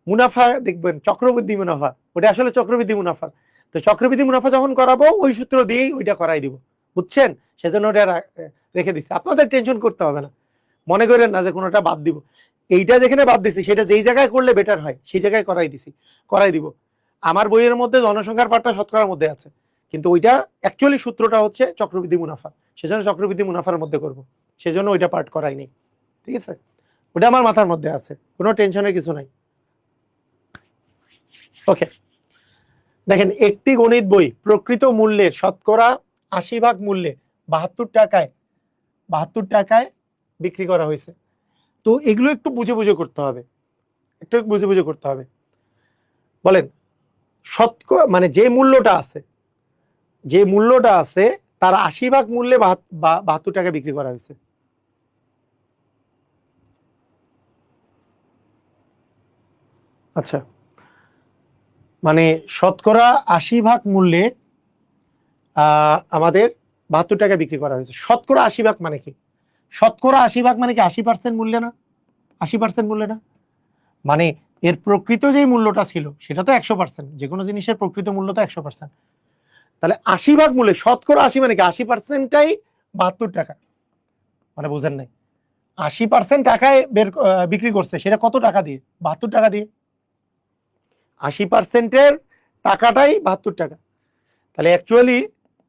মুনাফা দেখবেন চক্রবৃদ্ধি মুনাফা, ওটা আসলে চক্রবৃদ্ধি মুনাফা। তো চক্রবৃদ্ধি মুনাফা যখন করাবো ওই সূত্র দিয়েই ওইটা করাই দিব, বুঝছেন? সেজন্য ওটা রেখে দিচ্ছি, আপনাদের টেনশন করতে হবে না। মনে করেন না যে কোনোটা বাদ দিব। এইটা যেখানে বাদ দিছি সেটা যেই জায়গায় করলে বেটার হয় সেই জায়গায় করাই দিব। আমার বইয়ের মধ্যে জনসংখ্যার পার্টটা শতকরার মধ্যে আছে, কিন্তু ওইটা অ্যাকচুয়ালি সূত্রটা হচ্ছে চক্রবৃদ্ধি মুনাফা, সেজন্য চক্রবৃদ্ধি মুনাফার মধ্যে করব, সেজন্য ওইটা পার্ট করাই নেই। ঠিক আছে, ওটা আমার মাথার মধ্যে আছে, কোনো টেনশনের কিছু নাই। ওকে, দেখেন, একটি গণিত বই প্রকৃত মূল্যের শতকরা 80% মূল্যে 72 টাকায় বিক্রি করা হয়েছে। তো এগুলো একটু বুঝে করতে হবে, বলেন শতকরা মানে যে মূল্যটা আছে তার 80% মূল্যে 72 টাকা বিক্রি করা হয়েছে। আচ্ছা, মানে শতকরা 80% মূল্যে আমাদের 72 টাকা বিক্রি করা হয়েছে। শতকরা 80% মানে কি? শতকরা 80% মানে কি 80% মূল্যে না? 80% মূল্যে না, মানে এর প্রকৃত যে মূল্যটা ছিল সেটা তো 100%। যে কোনো জিনিসের প্রকৃত মূল্য তো 100%। তাহলে 80% মূল্যে শতকরা 80 মানে কি 80%টাই 72 টাকা, মানে বুঝেন নাই? 80% টাকায় বিক্রি করছে, সেটা কত টাকা দিয়ে? 72 টাকা দিয়ে। 80%-এর টাকাটাই 72 টাকা। তাহলে অ্যাকচুয়ালি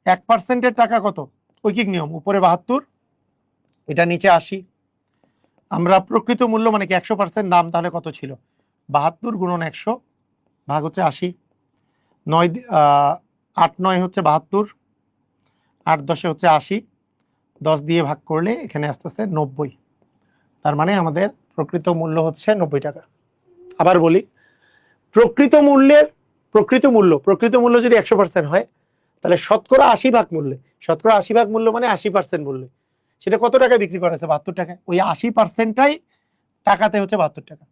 1%-এর টাকা কত? ঐকিক নিয়ম, উপরে 72, এটা নিচে 80। আমরা প্রকৃত মূল্য মানে কি 100% দাম, তাহলে কত ছিল? 72 গুণন 100 ভাগ হচ্ছে 80। 8 9 হচ্ছে 72, 8 10 হচ্ছে 80, 10 দিয়ে ভাগ করলে এখানে আসতে আসতে 90। তার মানে আমাদের প্রকৃত মূল্য হচ্ছে 90 টাকা। আবার বলি, প্রকৃত মূল্য যদি 100% হয়, তাহলে শতকরা 80% মূল্যে, শতকরা 80% মূল্য মানে 80% মূল্যে সেটা কত টাকা বিক্রি করা হয়েছে? 72 টাকা। ওই 80%টাই টাকাতে হচ্ছে 72 টাকা।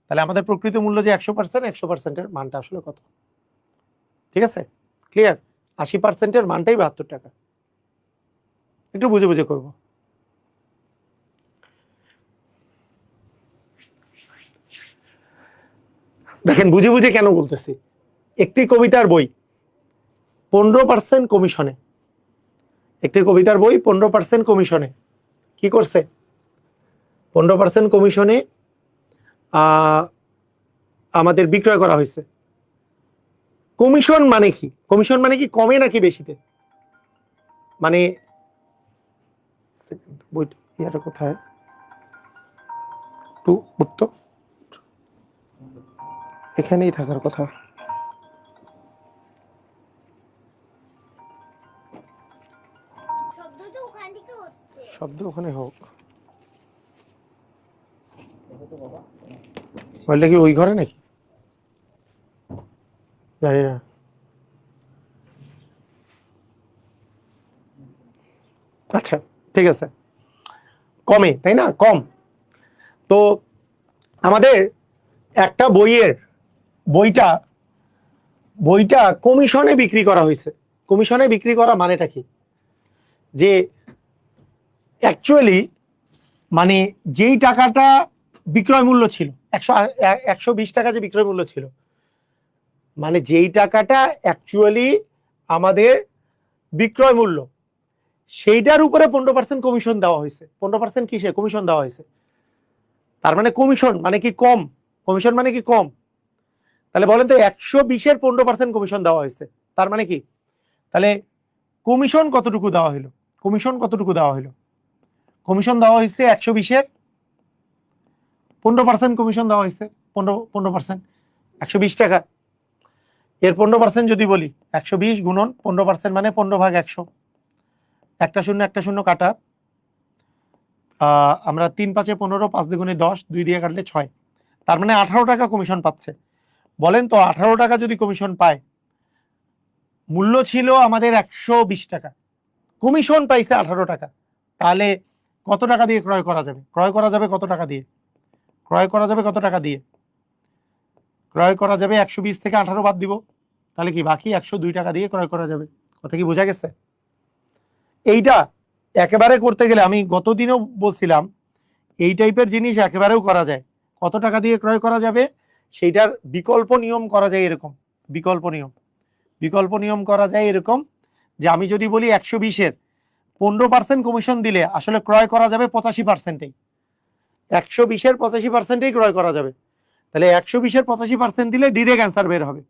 তাহলে আমাদের প্রকৃত মূল্য যে 100%-এর মানটা আসলে কত? ঠিক আছে, ক্লিয়ার? 80%-এর মানটাই 72 টাকা। একটু বুঝে বুঝে করবো। দেখেন বুঝে বুঝে কেন বলতেছি। একটি কবিতার বই 15% কমিশনে, একটি কবিতার বই 15% কমিশনে কি করছে? 15% কমিশনে আমাদের বিক্রয় করা হয়েছে। কমিশন মানে কি? কমিশন মানে কি কমে নাকি বেশিতে? মানে বইটা ইয়াটা কোথায়? একটু উঠতো, এখানেই থাকার কথা। শব্দ ওখানে হোক, বললে কি ওই ঘরে নাকি জানি না। আচ্ছা ঠিক আছে, কমে, তাই না? কম। তো আমাদের একটা বইটা কমিশনে বিক্রি করা হয়েছে। কমিশনে বিক্রি করা মানেটা কি? যে অ্যাকচুয়ালি মানে যেই টাকাটা বিক্রয় মূল্য ছিল 120 টাকা, যে বিক্রয় মূল্য ছিল, মানে যেই টাকাটা অ্যাকচুয়ালি আমাদের বিক্রয় মূল্য, সেইটার উপরে 15% কমিশন দেওয়া হয়েছে। 15% কিসে কমিশন দেওয়া হয়েছে? তার মানে কমিশন মানে কি কম? কমিশন মানে কি কম? তাহলে বলেন তো 120-এর 15% কমিশন দেওয়া হয়েছে, তার মানে কি? তাহলে কমিশন কতটুকু দেওয়া হলো? কমিশন কতটুকু দেওয়া হলো? কমিশন দেওয়া হয়েছে 120-এর 15% কমিশন দেওয়া হয়েছে। 15% 120 টাকা, এর 15% যদি বলি 120 গুণন 15% মানে 15 ভাগ 100, একটা শূন্য কাটা, আমরা 3 5 15, 5 দ্বিগুণে 10, 2 দিয়ে কাটলে 6, তার মানে 18 টাকা কমিশন পাচ্ছে। বলেন তো 18 টাকা যদি কমিশন পায়, মূল্য ছিল আমাদের 120 টাকা, কমিশন পাইছে 18 টাকা, তাহলে কত টাকা দিয়ে ক্রয় করা যাবে? ক্রয় করা যাবে কত টাকা দিয়ে? ক্রয় করা যাবে কত টাকা দিয়ে? ক্রয় করা যাবে 120 থেকে 18 বাদ দিব, তাহলে কি বাকি 102 টাকা দিয়ে ক্রয় করা যাবে। কথা কি বোঝা গেছে? এইটা একেবারে করতে গেলে আমি গতদিনও বলছিলাম, এই টাইপের জিনিস একেবারেও করা যায়। কত টাকা দিয়ে ক্রয় করা যাবে সেইটার বিকল্প নিয়ম করা যায় এরকম। বিকল্প নিয়ম করা যায় এরকম, যে আমি যদি বলি 120-এর 15% কমিশন দিলে আসলে ক্রয় করা যাবে 85%-এই। 120-এর 85%-এই ক্রয় করা যাবে। তাহলে 120-এর 85% দিলে ডিরেক্ট অ্যান্সার বের হবে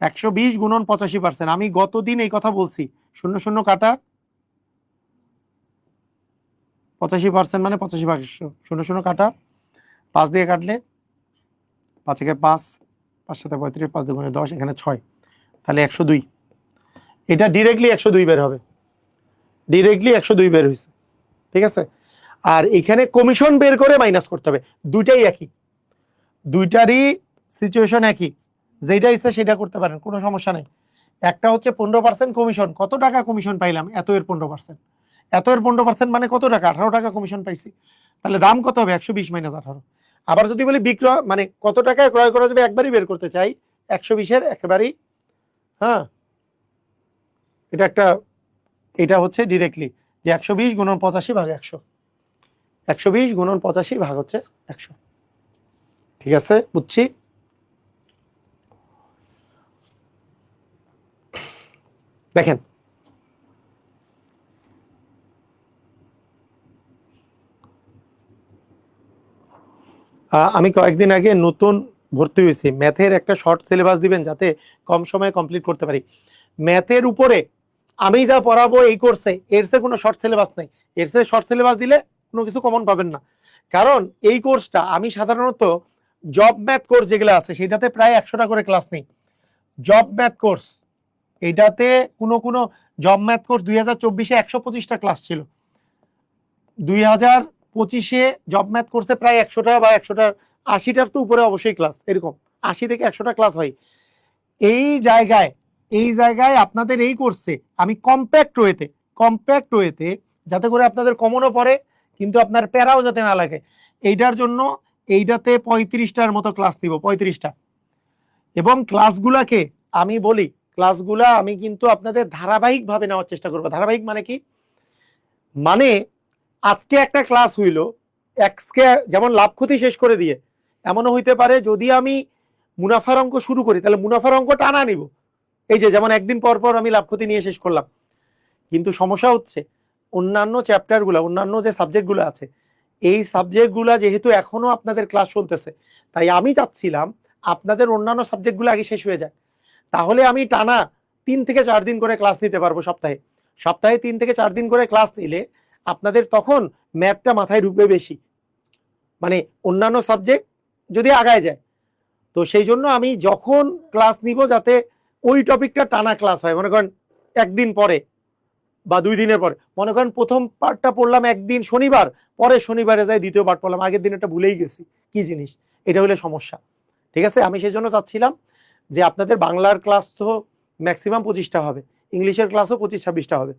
120 গুণন 85%। আমি গতদিন এই কথা বলছি, 0 কাটা 85% মানে 85 ভাগ 0 কাটা 5 দিয়ে কাটলে 5 থেকে 5, 5 7 35, 5 2 10, এখানে 6, তাহলে 102। এটা ডিরেক্টলি 102 বের হবে, ডিরেক্টলি 102 বের হয়েছে। ঠিক আছে, আর এখানে কমিশন বের করে মাইনাস করতে হবে। দুইটাই একই, দুইটারই সিচুয়েশন একই, যেটা ইচ্ছা সেটা করতে পারেন, কোনো সমস্যা নেই। একটা হচ্ছে 15% কমিশন। কত টাকা কমিশন পাইলাম? এত এর 15%। এত এর 15% মানে কত টাকা? 18 টাকা কমিশন পাইছি। তাহলে দাম কত হবে? 120 মাইনাস 18। আবার যদি বলি বিক্রয় মানে কত টাকায় ক্রয় করা যাবে একবারই বের করতে চাই, 120-এর একেবারেই, হ্যাঁ, এটা একটা, এটা হচ্ছে ডিরেক্টলি যে 120 গুণন 85 ভাগ 100, 120 গুণন 85 ভাগ হচ্ছে 100। ঠিক আছে, বুঝছি। দেখেন আমি কয়েকদিন আগে নতুন ভর্তি হয়েছি, ম্যাথের একটা শর্ট সিলেবাস দিবেন যাতে কম সময়ে কমপ্লিট করতে পারি। ম্যাথের উপরে আমি যা পড়াবো এই কোর্সে, এর চেয়ে কোনো শর্ট সিলেবাস নেই। এর চেয়ে শর্ট সিলেবাস দিলে কোনো কিছু কমন পাবেন না। কারণ এই কোর্সটা আমি সাধারণত জব ম্যাথ কোর্স যেগুলো আছে সেটাতে প্রায় 100টা করে ক্লাস নেই। জব ম্যাথ কোর্স এইটাতে কোনো জব ম্যাথ কোর্স 2024-এ 125টা ক্লাস ছিল, 2025-এ জব ম্যাথ কোর্সে প্রায় 100টা বা 100টার 80টার তো উপরে অবশ্যই ক্লাস, এরকম 80 থেকে 100টা ক্লাস হয়। এই জায়গায় আপনাদের এই কোর্সে আমি কম্প্যাক্ট ওয়েতে যাতে করে আপনাদের কমনও পড়ে কিন্তু আপনার প্যারাও যাতে না লাগে, এইটার জন্য এইটাতে 35টার মতো ক্লাস দিব, 35টা। এবং ক্লাসগুলাকে আমি বলি, ক্লাসগুলা আমি কিন্তু আপনাদের ধারাবাহিকভাবে নেওয়ার চেষ্টা করবো। ধারাবাহিক মানে কি? মানে আজকে একটা ক্লাস হইলো, আজকে যেমন লাভ ক্ষতি শেষ করে দিয়ে, এমনও হইতে পারে যদি আমি মুনাফার অঙ্ক শুরু করি তাহলে মুনাফার অঙ্ক টানা নিব, এই যে যেমন একদিন পর পর আমি লাভ ক্ষতি নিয়ে শেষ করলাম। কিন্তু সমস্যা হচ্ছে অন্যান্য চ্যাপ্টারগুলো, অন্যান্য যে সাবজেক্টগুলো আছে, এই সাবজেক্টগুলো যেহেতু এখনো আপনাদের ক্লাস চলতেছে, তাই আমি চাচ্ছিলাম আপনাদের অন্যান্য সাবজেক্টগুলো আগে শেষ হয়ে যায়, তাহলে আমি টানা 3 থেকে 4 দিন করে ক্লাস নিতে পারবো। সপ্তাহে 3 থেকে 4 দিন করে ক্লাস নিলে আপনাদের তখন ম্যাথটা মাথায় ঢুকবে বেশি, মানে অন্যান্য সাবজেক্ট যদি আগায় যায়। তো সেই জন্য আমি যখন ক্লাস নিব যাতে ওই টপিকটা টানা ক্লাস হয়। মনে করেন একদিন পরে বা 2 দিনের পরে, মনে করেন প্রথম পার্টটা পড়লাম একদিন শনিবার, পরে শনিবারে যাই দ্বিতীয় পার্ট পড়লাম, আগের দিন একটা ভুলেই গেছি কি জিনিস, এটা হলে সমস্যা। ঠিক আছে, আমি সেই জন্য চাচ্ছিলাম যে আপনাদের বাংলার ক্লাস তো ম্যাক্সিমাম 25টা হবে, ইংলিশের ক্লাসও 25-26টা হবে,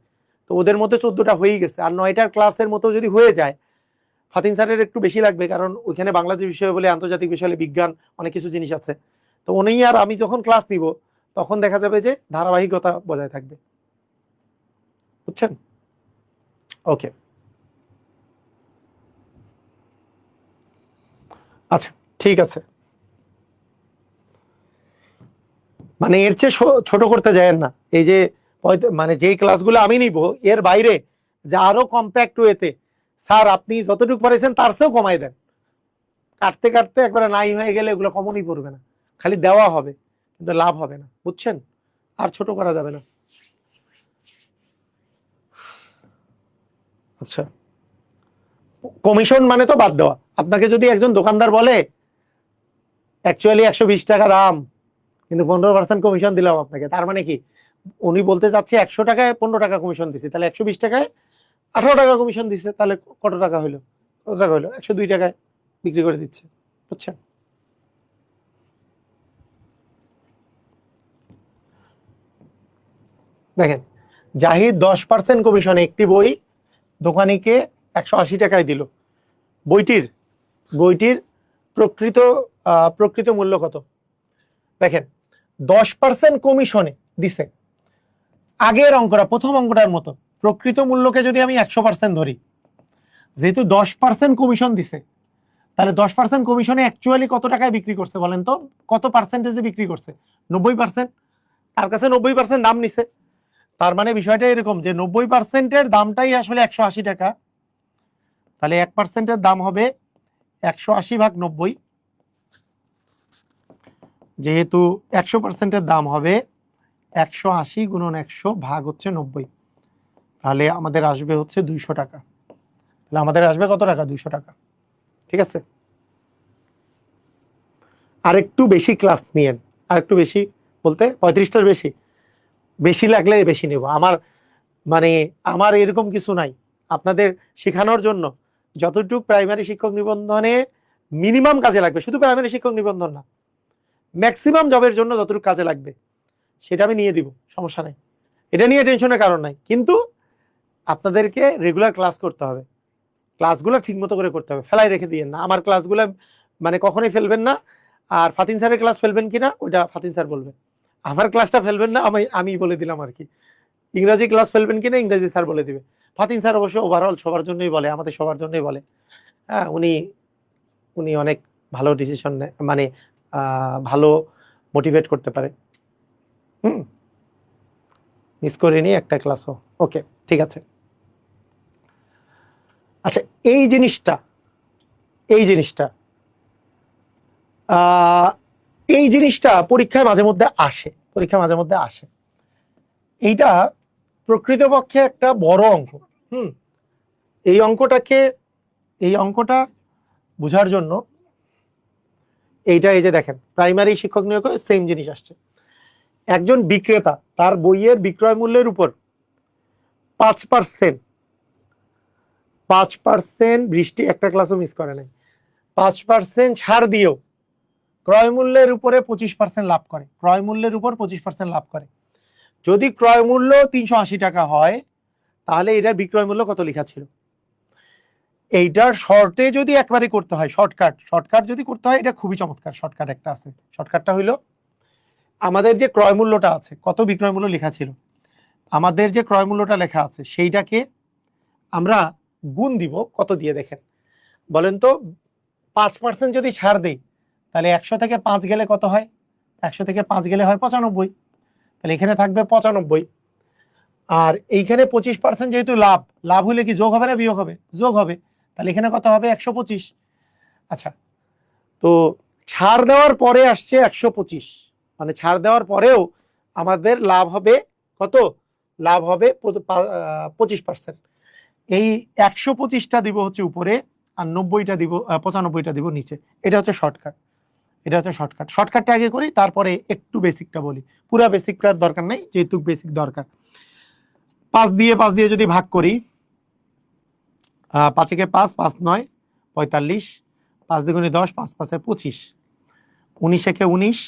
তো ওদের মধ্যে 14টা হয়েই গেছে। আর 9টার ক্লাসের মতো যদি হয়ে যায়, ফাতিন স্যারের একটু বেশি লাগবে কারণ ওইখানে বাংলাদেশ বিষয় বলে, আন্তর্জাতিক বিষয় বলে, বিজ্ঞান অনেক কিছু জিনিস আছে। তো উনি আর আমি যখন ক্লাস নিব তখন দেখা যাবে যে ধারাবাহিকতা বজায় থাকবে, বুঝছেন? ওকে, আচ্ছা, ঠিক আছে। মানে এর চেয়ে ছোট করতে যায়েন না। এই যে মানে যেই ক্লাসগুলো আমি নিব এর বাইরে যে আরো কম্প্যাক্ট ওয়েতে, স্যার আপনি যতটুকু পড়েছেন তার চেয়েও কমাই দেন, কাটতে কাটতে একবারে নাই হয়ে গেলে এগুলো কমনই পড়বে না, খালি দেওয়া হবে কিন্তু লাভ হবে না, বুঝছেন? আর ছোট করা যাবে না। আচ্ছা, কমিশন মানে তো বাদ দেওয়া। আপনাকে যদি একজন দোকানদার বলে অ্যাকচুয়ালি 120 টাকা দাম কিন্তু 15% কমিশন দিলাম আপনাকে, তার মানে কি উনি বলতে চাচ্ছে 100 টাকায় 15 টাকা কমিশন দিচ্ছে, তাহলে 120 টাকায় 18 টাকা কমিশন দিচ্ছে, তাহলে কত টাকা হইলো? 102 টাকায় বিক্রি করে দিচ্ছে, বুঝছেন? দেখেন, জাহিদ 10% কমিশনে একটি বই দোকানিকে 180 টাকায় দিল। বইটির বইটির প্রকৃত প্রকৃত মূল্য কত? দেখেন, 10% কমিশনে দিছে, আগের অঙ্কটা, প্রথম অঙ্কটার মতো প্রকৃত মূল্যকে যদি আমি 100% ধরি, যেহেতু 10% কমিশন দিছে, তাহলে 10% কমিশনে অ্যাকচুয়ালি কত টাকায় বিক্রি করছে বলেন তো? কত পার্সেন্টেজে বিক্রি করছে? 90%। তার কাছে 90% দাম নিছে, তার মানে বিষয়টা এরকম যে 90%-এর দামটাই আসলে 180 টাকা, তাহলে 1%-এর দাম হবে 180 ভাগ 90, যেহেতু 100%-এর দাম হবে 180 গুণন 100 ভাগ হচ্ছে 90, তাহলে আমাদের আসবে হচ্ছে 200 টাকা। তাহলে আমাদের আসবে কত টাকা? 200 টাকা। ঠিক আছে, আর একটু বেশি ক্লাস নিয়েন, আর একটু বেশি বলতে 35টার বেশি, বেশি লাগলে বেশি নেব। মানে আমার এরকম কিছু নাই, আপনাদের শেখানোর জন্য যতটুকু প্রাইমারি শিক্ষক নিবন্ধনে মিনিমাম কাজে লাগবে, শুধু প্রাইমারি শিক্ষক নিবন্ধন না, ম্যাক্সিমাম জবের জন্য যতটুকু কাজে লাগবে সেটা আমি নিয়ে দিব, সমস্যা নেই, এটা নিয়ে টেনশনের কারণ নাই। কিন্তু আপনাদেরকে রেগুলার ক্লাস করতে হবে, ক্লাসগুলো ঠিক মতো করে করতে হবে, ফেলাই রেখে দিয়েন না। আমার ক্লাসগুলো মানে কখনোই ফেলবেন না। আর ফাতিন স্যারের ক্লাস ফেলবেন কিনা ওইটা ফাতিন স্যার বলবেন, আমার ক্লাসটা ফেলবেন না, আমি বলে দিলাম আর কি। ইংরাজি ক্লাস ফেলবেন কিনা ইংরাজি স্যার বলে দিবে। ফাতিন স্যার অবশ্য ওভারঅল সবার জন্যই বলে, আমাদের সবার জন্যই বলে। হ্যাঁ, উনি উনি অনেক ভালো ডিসিশন নেয়, মানে ভালো মোটিভেট করতে পারে। মিস করিনি একটা ক্লাসও। ওকে, ঠিক আছে। আচ্ছা, এই জিনিসটা এই জিনিসটা এই জিনিসটা পরীক্ষায় মাঝে মধ্যে আসে। এইটা প্রকৃতপক্ষে একটা বড় অঙ্ক। এই অঙ্কটা বোঝার জন্য এইটা, এই যে দেখেন, প্রাইমারি শিক্ষক নিয়োগে সেম জিনিস আসছে। একজন বিক্রেতা তার বইয়ের বিক্রয় মূল্যের উপর 5%, বৃষ্টি একটা ক্লাসও মিস করে নাই, 5% ছাড় দিয়েও ক্রয় মূল্যের উপরে 25% লাভ করে। যদি ক্রয় মূল্য 380 টাকা হয়, তাহলে এটার বিক্রয় মূল্য কত লেখা ছিল? এইটার শর্টে যদি একবারে করতে হয়, শর্টকাট যদি করতে হয়, এটা খুবই চমৎকার শর্টকাট একটা আছে। শর্টকাটটা হইলো, আমাদের যে ক্রয় মূল্যটা আছে, কত বিক্রয় মূল্য লেখা ছিল, আমাদের যে ক্রয় মূল্যটা লেখা আছে সেইটাকে আমরা গুণ দিব কত দিয়ে, দেখেন বলেন তো। 5% যদি ছাড় দেই, তাহলে 100 থেকে 5 গেলে কত হয়? 100 থেকে 5 গেলে হয় 95, তাহলে এখানে থাকবে 95। আর এইখানে 25% যেহেতু লাভ হলে কি যোগ হবে না বিয়োগ হবে? যোগ হবে, তাহলে এখানে কত হবে? 125। আচ্ছা, তো ছাড় দেওয়ার পরে আসছে 125, মানে ছাড় দেওয়ার পরেও আমাদের লাভ হবে কত? লাভ হবে 25%। এই 125টা দিব হচ্ছে উপরে, আর 90টা দিব, 95টা দিব নিচে। এটা হচ্ছে শর্টকাট। শর্টকাটটা আগে করি, তারপরে একটু বেসিকটা বলি। পুরা বেসিকটার দরকার নেই, যেহেতু বেসিক দরকার। 5 দিয়ে যদি ভাগ করি, 5 একে 5, 5 9 45, 5 দ্বিগুণে 10, 5 5 25, 19 একে 19,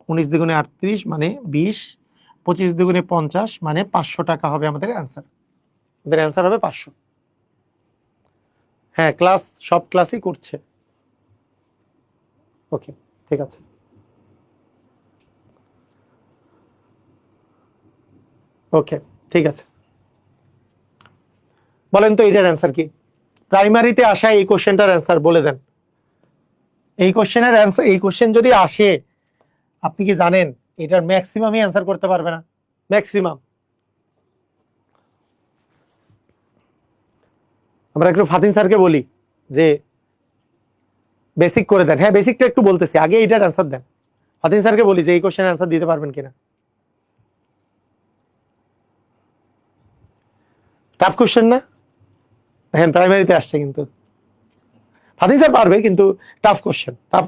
19 দ্বিগুণে 38 মানে 20, 25 দ্বিগুণে 50 মানে 500 টাকা হবে আমাদের অ্যান্সার। আমাদের অ্যান্সার হবে 500। হ্যাঁ, সব ক্লাসই করছে। ওকে, ঠিক আছে। ওকে, ঠিক আছে। বলেন তো এটার অ্যান্সার কি? প্রাইমারিতে আসা এই কোশ্চেনটার অ্যান্সার বলে দেন। এই কোশ্চেনের অ্যান্সার, এই কোশ্চেন যদি আসে, আপনি কি জানেন এটার ম্যাক্সিমামই অ্যান্সার করতে পারবে না? ম্যাক্সিমাম। আমরা একটু ফাতিন স্যারকে বলি যে বেসিক করে দেন। হ্যাঁ, বেসিকটা একটু বলতেছি, আগে এইটার অ্যান্সার দেন। ফাতিন স্যারকে বলি যে এই কোশ্চেনের অ্যান্সার দিতে পারবেন কিনা। টাফ কোশ্চেন না? হ্যাঁ, প্রাইমারিতে আসছে কিন্তু। ফাতিন স্যার পারবে, কিন্তু টাফ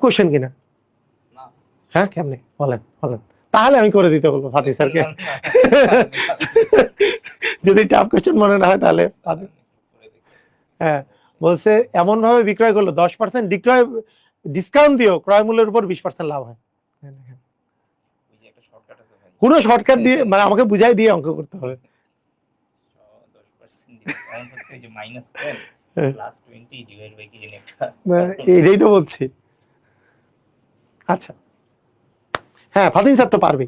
কোশ্চেন কিনা? হ্যাঁ, কেমনে বলেন? তাহলে আমি করে দিতে বলবো ফাতিন স্যারকে। যদি টাফ কোশ্চেন মনে না হয় তাহলে। হ্যাঁ, বলছে এমন ভাবে বিক্রয় করলো 10% ডিসকাউন্ট দিও, ক্রয় মূল্যের উপর 20% লাভ হয়। কোনো শর্টকাট দিয়ে, মানে আমাকে বুঝাই দিয়ে অঙ্ক করতে হবে। এটাই তো বলছি। আচ্ছা, হ্যাঁ, ফাতিন স্যার তো পারবে।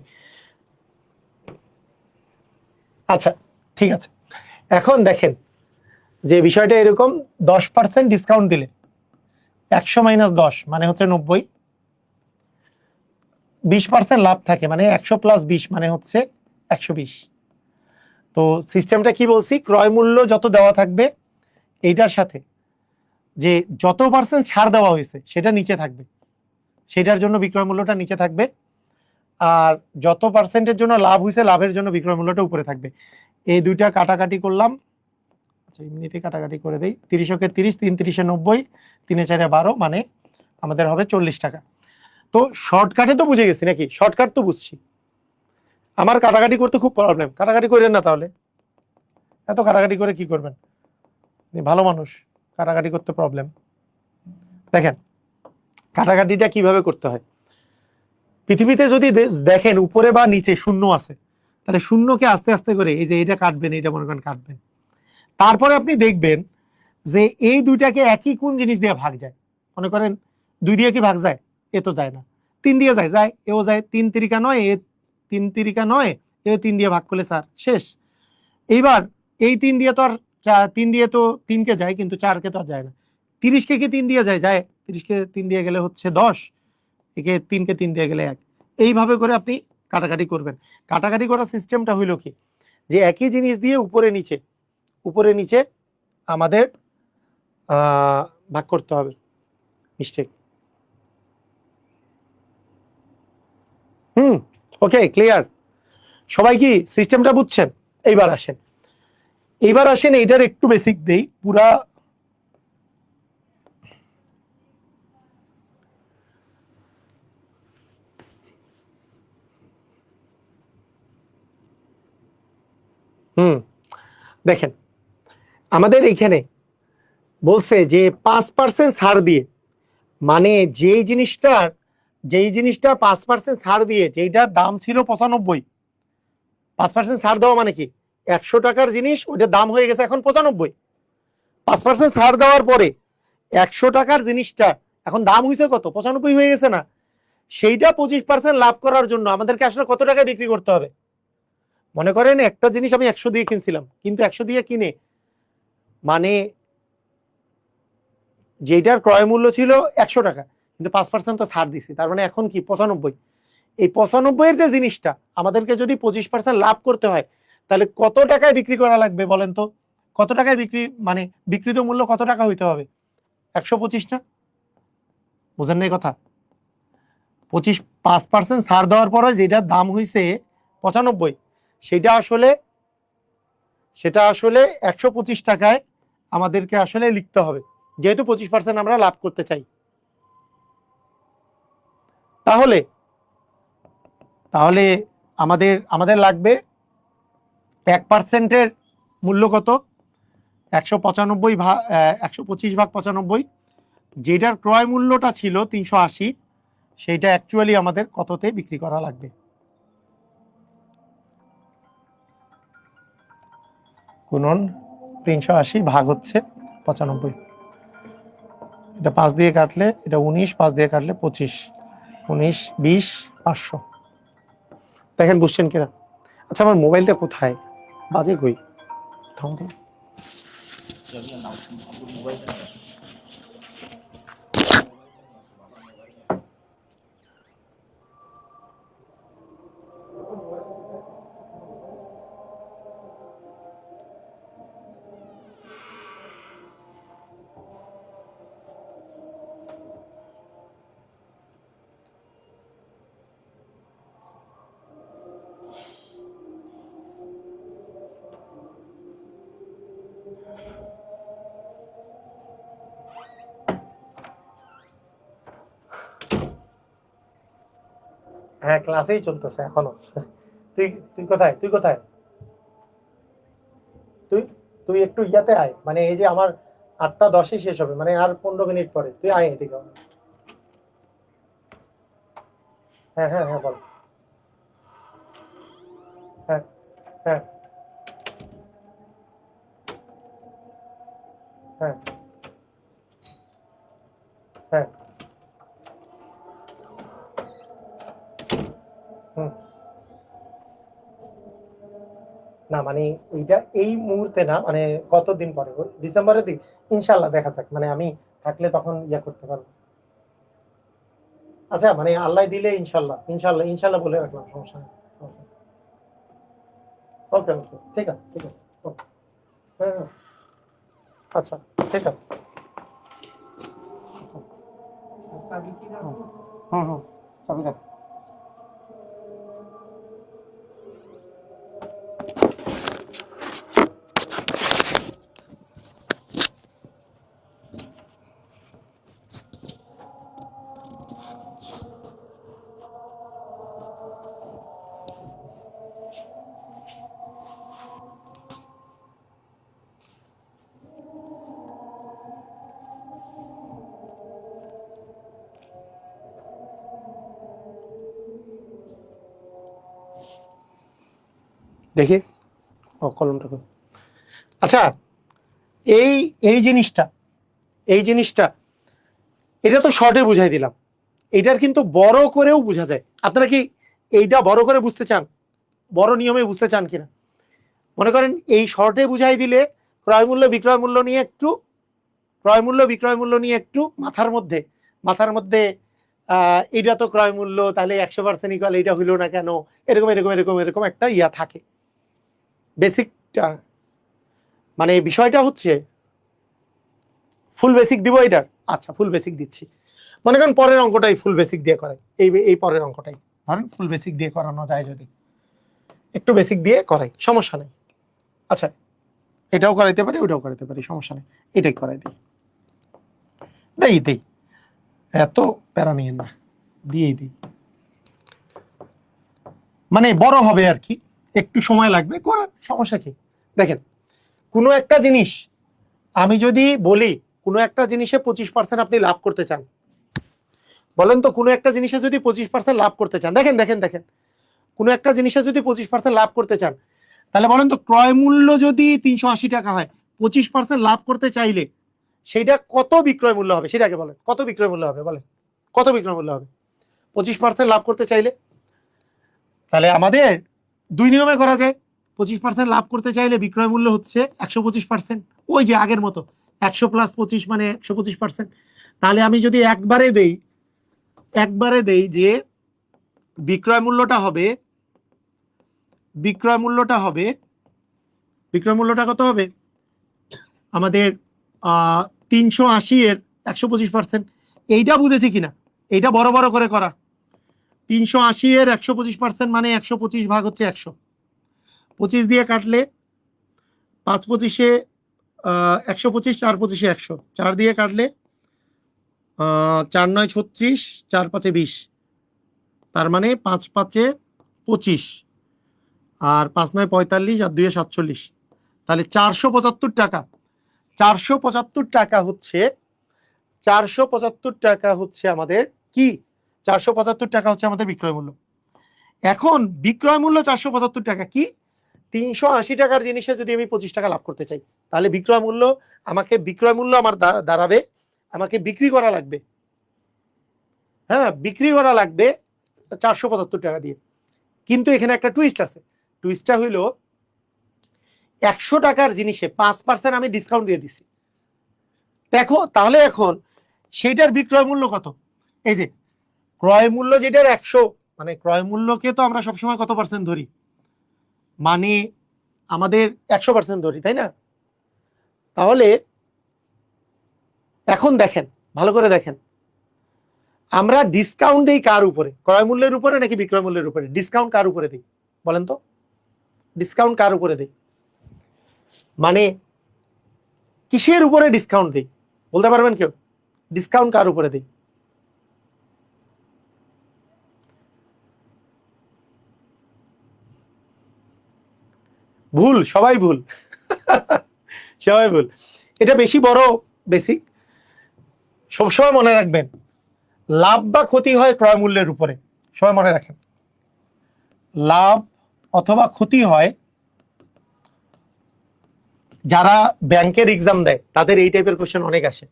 আচ্ছা, ঠিক আছে। এখন দেখেন যে বিষয়টা এরকম, 10% ডিসকাউন্ট দিলে 100 - 10 মানে হচ্ছে 90, 20% লাভ থাকে, মানে 100 + 20 মানে হচ্ছে 120। তো সিস্টেমটা কি বলছি, ক্রয় মূল্য যত দেওয়া থাকবে এইটার সাথে যে যত পার্সেন্ট ছাড় দেওয়া হয়েছে সেটা নিচে থাকবে, সেটার জন্য বিক্রয় মূল্যটা নিচে থাকবে। আর যত পার্সেন্টের জন্য লাভ হয়েছে লাভের জন্য বিক্রয় মূল্যটা উপরে থাকবে। এই দুইটা কাটাকাটি করলাম। আচ্ছা, এমনিতে কাটাকাটি করে দেই। 30 কে 30, 3 × 30 = 90, 3 × 4 = 12, মানে আমাদের হবে 40 টাকা। তো শর্টকাটে তো বুঝে গেছি নাকি? শর্টকাট তো বুঝছি। আমার কাটাকাটি করতে খুব প্রবলেম, কাটাকাটি করেন না তাহলে। এত কাটাকাটি করে কি করবেন? ভালো মানুষ, কাটাকাটি করতে প্রবলেম। দেখেন কাটাকাটিটা কিভাবে করতে হয়। পৃথিবীতে যদি দেখেন উপরে বা নিচে শূন্য আছে, তাহলে শূন্যকে আস্তে আস্তে করে এই যে এটা কাটবেন, এটা মনে করেন কাটবেন, তারপরে আপনি দেখবেন যে এই দুইটাকে একই কোন জিনিস দিয়ে ভাগ যায়। মনে করেন 2 দিয়ে কি ভাগ যায়? এ তো যায় না। 3 দিয়ে যায়, যায়, এও যায়। 3 তিরিকা 9, এ 3 তিরিকা 9, এ 3 দিয়ে ভাগ করলে স্যার শেষ। এইবার এই 3 দিয়ে তো আর 3 দিয়ে তো 3 কে যায়, কিন্তু 4 কে তো আর যায় না। 30 কে কি 3 দিয়ে যায়? যায়। 30 কে 3 দিয়ে গেলে হচ্ছে 10, একে 3 কে 3 দিয়ে গেলে 1। এইভাবে করে আপনি কাটাকাটি করবেন। কাটাকাটি করার সিস্টেমটা হইল কি, যে একই জিনিস দিয়ে উপরে নিচে উপরে নিচে আমাদের ভাগ করতে হবে। মিস্টেক। ওকে, ক্লিয়ার? সবাই কি সিস্টেমটা বুঝছেন? এইবার আসেন এইটার একটু বেসিক দেই। পুরা দেখেন, আমাদের এইখানে বলছে যে 5% ছাড় দিয়ে, মানে যেই জিনিসটা 5% ছাড় দিয়ে, যেইটার দাম ছিল 95, 5% ছাড় দেওয়া মানে কি, 100 টাকার জিনিস ওইটার দাম হয়ে গেছে এখন 95। 5% ছাড় দেওয়ার পরে 100 টাকার জিনিসটা এখন দাম হয়েছে কত? 95 হয়ে গেছে না? সেইটা 25% লাভ করার জন্য আমাদেরকে আসলে কত টাকায় বিক্রি করতে হবে? মনে করেন একটা জিনিস আমি 100 দিয়ে কিনছিলাম, কিন্তু 100 দিয়ে কিনে মানে যেটার ক্রয় মূল্য ছিল 100 টাকা, কিন্তু 5% তো ছাড় দিছি, তার মানে এখন কি 95। এই 95 এর যে জিনিসটা আমাদেরকে যদি 25% লাভ করতে হয়, তাহলে কত টাকায় বিক্রি করা লাগবে বলেন তো? কত টাকায় বিক্রি, মানে বিক্রিত মূল্য কত টাকা হইতে হবে? 125 না? বুঝেন না এই কথা? 5% ছাড় দেওয়ার পরে যেটার দাম হয়েছে 95, সেটা আসলে 125 টাকায় আমাদেরকে আসলে লিখতে হবে, যেহেতু 25% আমরা লাভ করতে চাই। তাহলে তাহলে আমাদের আমাদের লাগবে 1%-এর মূল্য কত? 195 ভাগ 125 ভাগ 95, যেটার ক্রয় মূল্যটা ছিল 380, সেইটা অ্যাকচুয়ালি আমাদের কততে বিক্রি করা লাগবে? গুণন 380 ভাগ হচ্ছে 95। এটা 5 দিয়ে কাটলে এটা 19, 5 দিয়ে কাটলে 25, 19, 20, 500। দেখেন বুঝছেন কিনা? আচ্ছা, আমার মোবাইলটা কোথায়? বাজে কই? থাম তো। হ্যাঁ, ক্লাসেই চলতেছে এখনো। তুই তুই কোথায়? তুই তুই একটু ইয়াতে আয়, মানে এই যে আমার 8টা 10-এ শেষ হবে, মানে আর 15 মিনিট পরে তুই আয় এদিকে। হ্যাঁ, হ্যাঁ, হ্যাঁ, বল। হ্যাঁ, হ্যাঁ, হ্যাঁ, হ্যাঁ। হুম। না মানে ওইটা এই মুহূর্তে না, মানে কতদিন পরে, ওই ডিসেম্বরের দিক ইনশাল্লাহ দেখা যাক, মানে আমি থাকলে তখন ইয়া করতে পারবো। আচ্ছা, মানে আল্লাহ দিলে ইনশাল্লাহ, ইনশাল্লাহ, ইনশাল্লাহ বলে রাখলাম, সমস্যা নেই। ওকে, ওকে, ঠিক আছে, ঠিক আছে। ওকে। হ্যাঁ, হ্যাঁ। আচ্ছা, ঠিক আছে। হুম, হুম, চাবি রাখ। দেখি, ও কলমটা কই? আচ্ছা, এই এই জিনিসটা এটা তো শর্টে বুঝাই দিলাম, এটার কিন্তু বড় করেও বোঝা যায়। আপনারা কি এইটা বড় করে বুঝতে চান, বড় নিয়মে বুঝতে চান কিনা? মনে করেন এই শর্টে বুঝাই দিলে ক্রয় মূল্য বিক্রয় মূল্য নিয়ে একটু, ক্রয় মূল্য বিক্রয় মূল্য নিয়ে একটু মাথার মধ্যে এটা তো ক্রয় মূল্য, তাহলে 100% ইকুয়াল এটা হইলো না কেন, এরকম এরকম এরকম এরকম একটা ইয়া থাকে বেসিকটা। মানে বিষয়টা হচ্ছে ফুল বেসিক দিব এটার। আচ্ছা, ফুল বেসিক দিচ্ছি। মনে করেন পরের অঙ্কটাই ফুল বেসিক দিয়ে করাই, এই পরের অঙ্কটাই ধরেন ফুল বেসিক দিয়ে করানো যায়, যদি একটু বেসিক দিয়ে করাই সমস্যা নেই। আচ্ছা, এটাও করাইতে পারি ওটাও করাইতে পারি, সমস্যা নেই, এটাই করাই দিই, এত প্যারা নিয়ে না, দিয়েই দিই। মানে বড় হবে আর কি, একটু সময় লাগবে, করার সমস্যা কি? দেখেন, কোনো একটা জিনিস আমি যদি বলি, কোনো একটা জিনিসে 25% আপনি লাভ করতে চান, বলেন তো কোনো একটা জিনিসে যদি 25% লাভ করতে চান, দেখেন দেখেন দেখেন, কোনো একটা জিনিসে যদি 25% লাভ করতে চান, তাহলে বলেন তো ক্রয় মূল্য যদি 380 টাকা হয়, 25% লাভ করতে চাইলে সেইটা কত বিক্রয় মূল্য হবে? সেটাকে বলেন, কত বিক্রয় মূল্য হবে? বলেন কত বিক্রয় মূল্য হবে 25% লাভ করতে চাইলে? তাহলে আমাদের দুই নিয়মে করা যায়। 25% লাভ করতে চাইলে বিক্রয় মূল্য হচ্ছে 125%, ওই যে আগের মতো 100 + 25 মানে 125%। তাহলে আমি যদি একবারে দেই যে বিক্রয় মূল্যটা হবে কত হবে আমাদের 380 এর 125%। এইটা বুঝেছি কিনা, এইটা বড় বড় করে করা। 380 এর 125% মানে 125 ভাগ হচ্ছে 100, 25 দিয়ে কাটলে 5 × 25 125, 4 × 25 100, 4 দিয়ে কাটলে 4 × 9 = 36, 4 × 5 = 20, তার মানে 5 × 5 = 25, আর 5 × 9 = 45, আর 2 = 47। তাহলে 475 টাকা, 475 টাকা হচ্ছে 475 টাকা হচ্ছে আমাদের কি, 475 টাকা হচ্ছে আমাদের বিক্রয় মূল্য। এখন বিক্রয় মূল্য 475 টাকা, কি 380 টাকার জিনিসে যদি আমি 25 টাকা লাভ করতে চাই, তাহলে বিক্রয় মূল্য আমার দাঁড়াবে, আমাকে বিক্রি করা লাগবে, হ্যাঁ বিক্রি করা লাগবে 475 টাকা দিয়ে। কিন্তু এখানে একটা টুইস্ট আছে, টুইস্টটা হইলো 100 টাকার জিনিসে 5% আমি ডিসকাউন্ট দিয়ে দিছি। দেখো তাহলে এখন সেইটার বিক্রয় মূল্য কত? এই যে ক্রয় মূল্য যেটার 100, মানে ক্রয় মূল্যকে তো আমরা সবসময় কত পার্সেন্ট ধরি, মানে আমাদের 100% ধরি, তাই না? তাহলে এখন দেখেন, ভালো করে দেখেন, আমরা ডিসকাউন্ট দেই কার উপরে, ক্রয় মূল্যের উপরে নাকি বিক্রয় মূল্যের উপরে? ডিসকাউন্ট কার উপরে দেই বলেন তো, ডিসকাউন্ট কার উপরে দেই, মানে কিসের উপরে ডিসকাউন্ট দেই বলতে পারবেন কেউ? ডিসকাউন্ট কার উপরে দেই? ভুল, সবাই ভুল সবাই ভুল। এটা বেশি বড় বেসিক, সবসময় মনে রাখবেন, লাভ বা ক্ষতি হয় ক্রয় মূল্যের উপরে। সবাই মনে রাখেন, লাভ অথবা ক্ষতি হয়, যারা ব্যাংকের এক্সাম দেয় তাদের এই টাইপের কোশ্চেন অনেক আসে।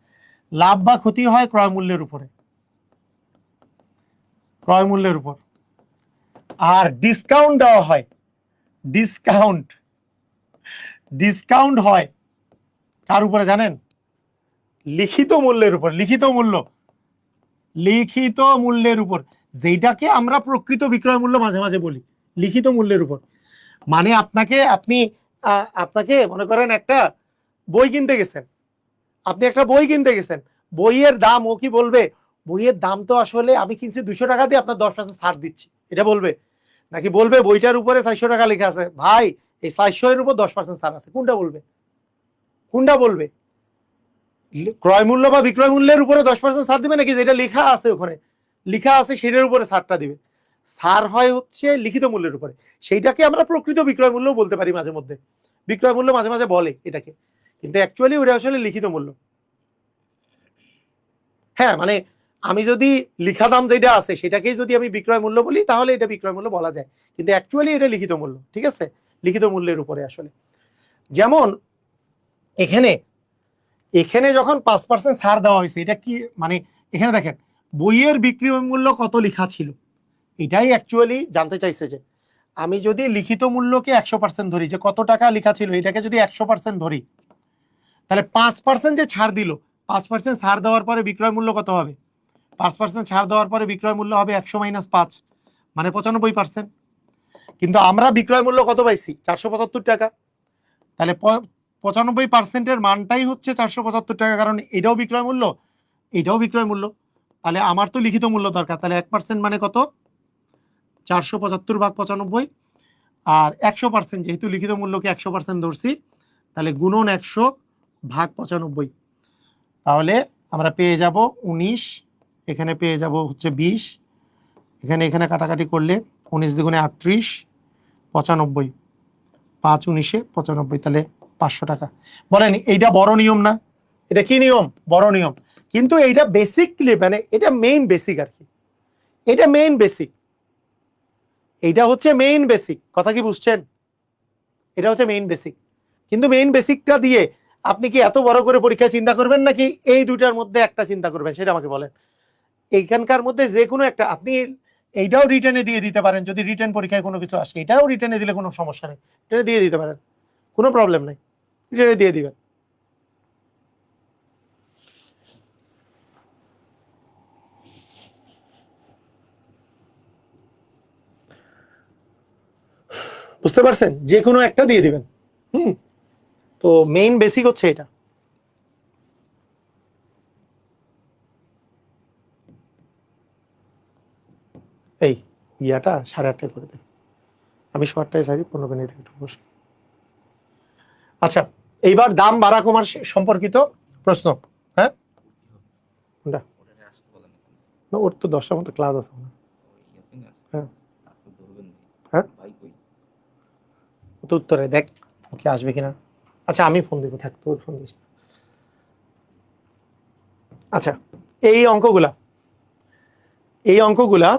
লাভ বা ক্ষতি হয় ক্রয় মূল্যের উপরে, ক্রয় মূল্যের উপর। আর ডিসকাউন্ট দেওয়া হয়, ডিসকাউন্ট হয় কার উপরে জানেন? লিখিত মূল্যের উপর, লিখিত মূল্যের উপর, যেটাকে আমরা প্রকৃত বিক্রয় মূল্য মাঝে মাঝে বলি, লিখিত মূল্যের উপর। মানে আপনাকে মনে করেন একটা বই কিনতে গেছেন, আপনি একটা বই কিনতে গেছেন, বইয়ের দাম ও কি বলবে, বইয়ের দাম তো আসলে আমি কিনছি 200 টাকা দিয়ে, আপনার 10% ছাড় দিচ্ছি, এটা বলবে? নাকি বলবে বইটার উপরে 400 টাকা লেখা আছে, ভাই এই 400 এর উপর 10% ছাড় আছে? কোনটা বলবে? ক্রয় মূল্য বা বিক্রয় মূল্যের উপরে 10% ছাড় দিবে, নাকি যেটা লেখা আছে ওখানে লেখা আছে সেটার উপরে ছাড়টা দিবে? ছাড় হয় হচ্ছে লিখিত মূল্যের উপরে, সেইটাকে আমরা প্রকৃত বিক্রয় মূল্য বলতে পারি মাঝে মধ্যে, বিক্রয় মূল্য মাঝে মাঝে বলে এটাকে, কিন্তু অ্যাকচুয়ালি ওটা আসলে লিখিত মূল্য। হ্যাঁ, মানে আমি যদি লিখা দাম যেটা আছে সেটাকেই যদি আমি বিক্রয় মূল্য বলি, তাহলে এটা বিক্রয় মূল্য বলা যায়, কিন্তু অ্যাকচুয়ালি এটা লিখিত মূল্য। ঠিক আছে, লিখিত মূল্যের উপরে আসলে। যেমন এখানে এখানে যখন 5% ছাড় দেওয়া হয়েছে, এটা কি মানে এখানে দেখেন বইয়ের বিক্রি মূল্য কত লেখা ছিল, এটাই অ্যাকচুয়ালি জানতে চাইছে যে আমি যদি লিখিত মূল্যকে 100% ধরি, যে কত টাকা লেখা ছিল এটাকে যদি 100% ধরি, তাহলে 5% যে ছাড় দিল, 5% ছাড় দেওয়ার পরে বিক্রয় মূল্য কত হবে? 5% ছাড় দেওয়ার পরে বিক্রয় মূল্য হবে 100 - 5, মানে 95%। কিন্তু আমরা বিক্রয় মূল্য কত পাইছি? 475 টাকা। তাহলে 95%-এর মানটাই হচ্ছে 475 টাকা, কারণ এটাও বিক্রয় মূল্য, এটাও বিক্রয় মূল্য। তাহলে আমার তো লিখিত মূল্য দরকার, তাহলে 1% মানে কত? 475/95। আর 100% যেহেতু লিখিত মূল্যকে 100% ধরছি, তাহলে গুণন 100/95। তাহলে আমরা পেয়ে যাব 19, এখানে পেয়ে যাব হচ্ছে 20, এখানে এখানে কাটাকাটি করলে 19 দুগুণে 38, 95, 5 19 95, তাহলে 500 টাকা। বলেন এইটা বড় নিয়ম না? এটা কি নিয়ম? বড় নিয়ম। কিন্তু এইটা বেসিকলি মানে এটা মেইন বেসিক আর কি, এটা মেইন বেসিক, এইটা হচ্ছে মেইন বেসিক। কথা কি বুঝছেন? এটা হচ্ছে মেইন বেসিক। কিন্তু মেইন বেসিকটা দিয়ে আপনি কি এত বড় করে পরীক্ষা চিন্তা করবেন, নাকি এই দুইটার মধ্যে একটা চিন্তা করবেন, সেটা আমাকে বলেন। এইখানকার মধ্যে যে কোনো একটা, আপনি এইটাও রিটার্নে দিয়ে দিতে পারেন যদি রিটার্ন পরীক্ষায় কোনো কিছু আসে, এটাও রিটার্নে দিলে কোনো সমস্যা নেই, এটা দিয়ে দিতে পারেন, কোনো প্রবলেম নেই, রিটার্নে দিয়ে দিবেন। বুঝতে পারছেন? যে কোনো একটা দিয়ে দিবেন। তো মেইন বেসিক হচ্ছে এটা। এই ইয়াটা 8:30 করে দেয়, আমি 8:30 সারি, 15 মিনিট একটু বসে। আচ্ছা, এইবার দাম বাড়া কমার সম্পর্কিত প্রশ্ন। হ্যাঁ, কোনটা? না, ওর তো 10টার মতো ক্লাস আছে। হ্যাঁ হ্যাঁ, ও তো উত্তরে দেখ ওকে আসবে কিনা। আচ্ছা আমি ফোন দিব, থাক তোর ফোন দিস। আচ্ছা, এই অঙ্কগুলা এই অঙ্কগুলা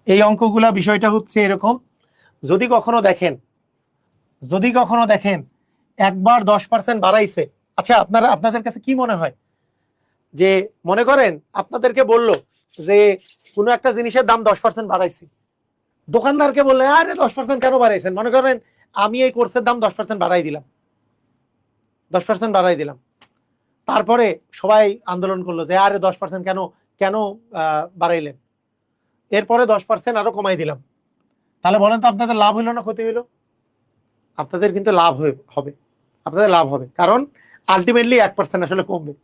এই অঙ্কগুলা বিষয়টা হচ্ছে এরকম, যদি কখনো দেখেন একবার 10% বাড়াইছে। আচ্ছা, আপনাদের কাছে কি মনে হয় যে, মনে করেন আপনাদেরকে বললো যে কোনো একটা জিনিসের দাম 10% বাড়াইছি, দোকানদারকে বললে আরে 10% কেন বাড়াইছেন? মনে করেন আমি এই কোর্সের দাম 10% বাড়াই দিলাম, 10% বাড়াই দিলাম, তারপরে সবাই আন্দোলন করলো যে আরে 10% কেন কেন বাড়াইলেন, এরপরে 10% আরো কমাই দিলাম, তাহলে বলেন তো আপনাদের লাভ হইলো না ক্ষতি হইলো? আপনাদের কিন্তু লাভ হবে, আপনাদের লাভ হবে, কারণ আলটিমেটলি 1% আসলে কমবে।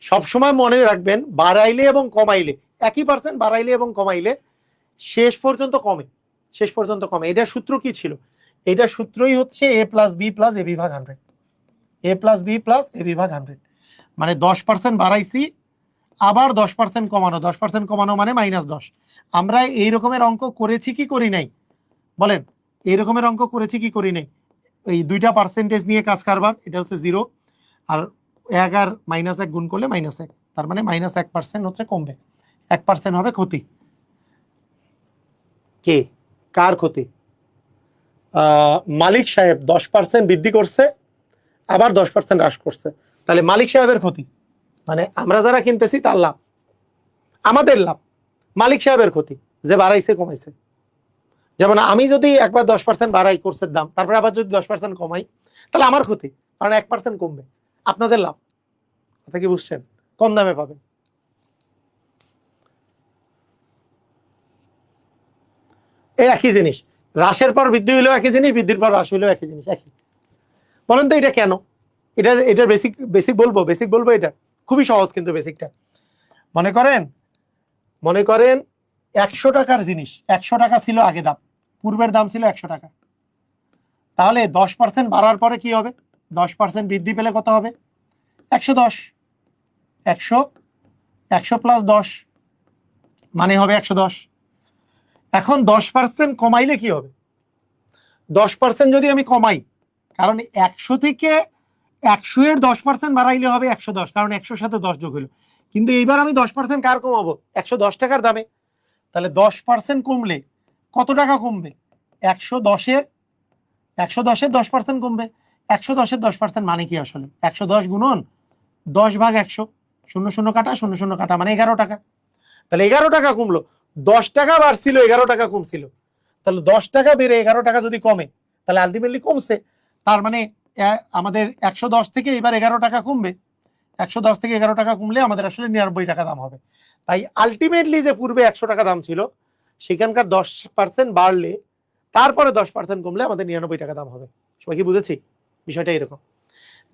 সবসময় মনে রাখবেন, বাড়াইলে এবং কমাইলে, একই পার্সেন্ট বাড়াইলে এবং কমাইলে শেষ পর্যন্ত কমে, শেষ পর্যন্ত কমে। এটার সূত্র কি ছিল? এটার সূত্রই হচ্ছে a+b+a/100, a+b+a/100। মানে 10% বাড়াইছি, আবার 10% কমানো, 10% কমানো মানে -10। আমরা এই রকমের অঙ্ক করেছি কি করি নাই? বলেন, এই রকমের অঙ্ক করেছি কি করি নাই? এই দুইটা পার্সেন্টেজ নিয়ে কাজ কারবার, এটা হচ্ছে 0, আর 1 আর -1 গুণ করলে -1, তার মানে -1% হচ্ছে কমবে, 1% হবে ক্ষতি। কে কার ক্ষতি? মালিক সাহেব 10% বৃদ্ধি করছে, আবার 10% হ্রাস করছে, তাহলে মালিক সাহেবের ক্ষতি। মানে আমরা যারা কিনতেছি তার লাভ, আমাদের লাভ, মালিক সাহেবের ক্ষতি যে বাড়াইছে কমাইছে। যেমন আমি যদি একবার 10% বাড়াই কোর্সের দাম, তারপরে আবার যদি 10% কমাই, তাহলে আমার ক্ষতি, কারণ 1% কমবে, আপনাদের লাভ। কথা কি বুঝছেন? কম দামে পাবেন। এই একই জিনিস, হ্রাসের পর বৃদ্ধি হইলেও একই জিনিস, বৃদ্ধির পর হ্রাস হইলেও একই জিনিস, একই। বলেন তো এটা কেন? এটার বেসিক বলবো। এটা খুবই সহজ, কিন্তু বেসিকটা মনে করেন 100 টাকার জিনিস, 100 টাকা ছিল আগে দাম, পূর্বের দাম ছিল 100 টাকা, তাহলে 10% বাড়ার পরে কি হবে? 10% বৃদ্ধি পেলে কত হবে? 110। 100 + 10 মানে হবে 110। এখন 10% কমাইলে কি হবে? 10% যদি আমি কমাই, কারণ 100 থেকে 100 এর 10% বাড়াইলে হবে 110, কারণ 100-র সাথে 10 যোগ হলো। কিন্তু এইবার আমি 10% কার কমাবো? 110 টাকার দামে। তাহলে 10% কমলে কত টাকা কমবে? 110-এর 110-এর 10% কমবে। 110-এর 10% মানে কি আসলে? 110 গুণন 10/100, 0 কাটা 0 কাটা মানে 11 টাকা। তাহলে 11 টাকা কমলো, 10 টাকা বাড়ছিল, 11 টাকা কমছিল। তাহলে 10 টাকা বেড়ে 11 টাকা যদি কমে, তাহলে আলটিমেটলি কমছে। তার মানে আমাদের 110 থেকে এবার 11 টাকা কমবে। 110 থেকে 11 টাকা কমলে আমাদের আসলে 99 টাকা দাম হবে। তাই আলটিমেটলি যে পূর্বে 100 টাকা দাম ছিল, সেখানকার 10% বাড়লে তারপরে 10% কমলে আমাদের 99 টাকা দাম হবে। সবাই কি বুঝেছি? বিষয়টা এরকম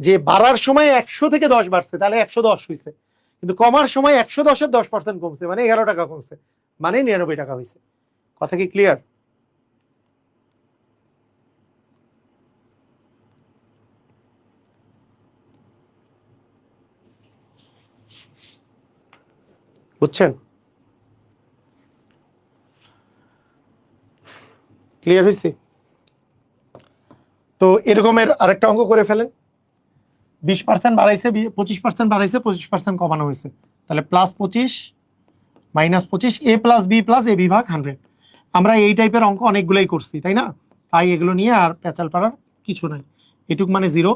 যে বাড়ার সময় 100 থেকে 10 বাড়ছে, তাহলে 110 হয়েছে, কিন্তু কমার সময় 110-এর 10% কমছে, মানে 11 টাকা কমছে, মানে 99 টাকা হয়েছে। কথা কি ক্লিয়ার? বুঝছেন? ক্লিয়ার হয়েছে? তো এরকমের আরেকটা অঙ্ক করে ফেলেন। 20% বাড়াইছে, 25% বাড়াইছে, 25% কমানো হয়েছে, তাহলে +25 -25 a + b + a বিভাগ 100। আমরা এই টাইপের অঙ্ক অনেকগুলোই করছি, তাই না? তাই এগুলো নিয়ে আর পেঁচাল পাড়ার কিছু নাই। এটুক মানে 0,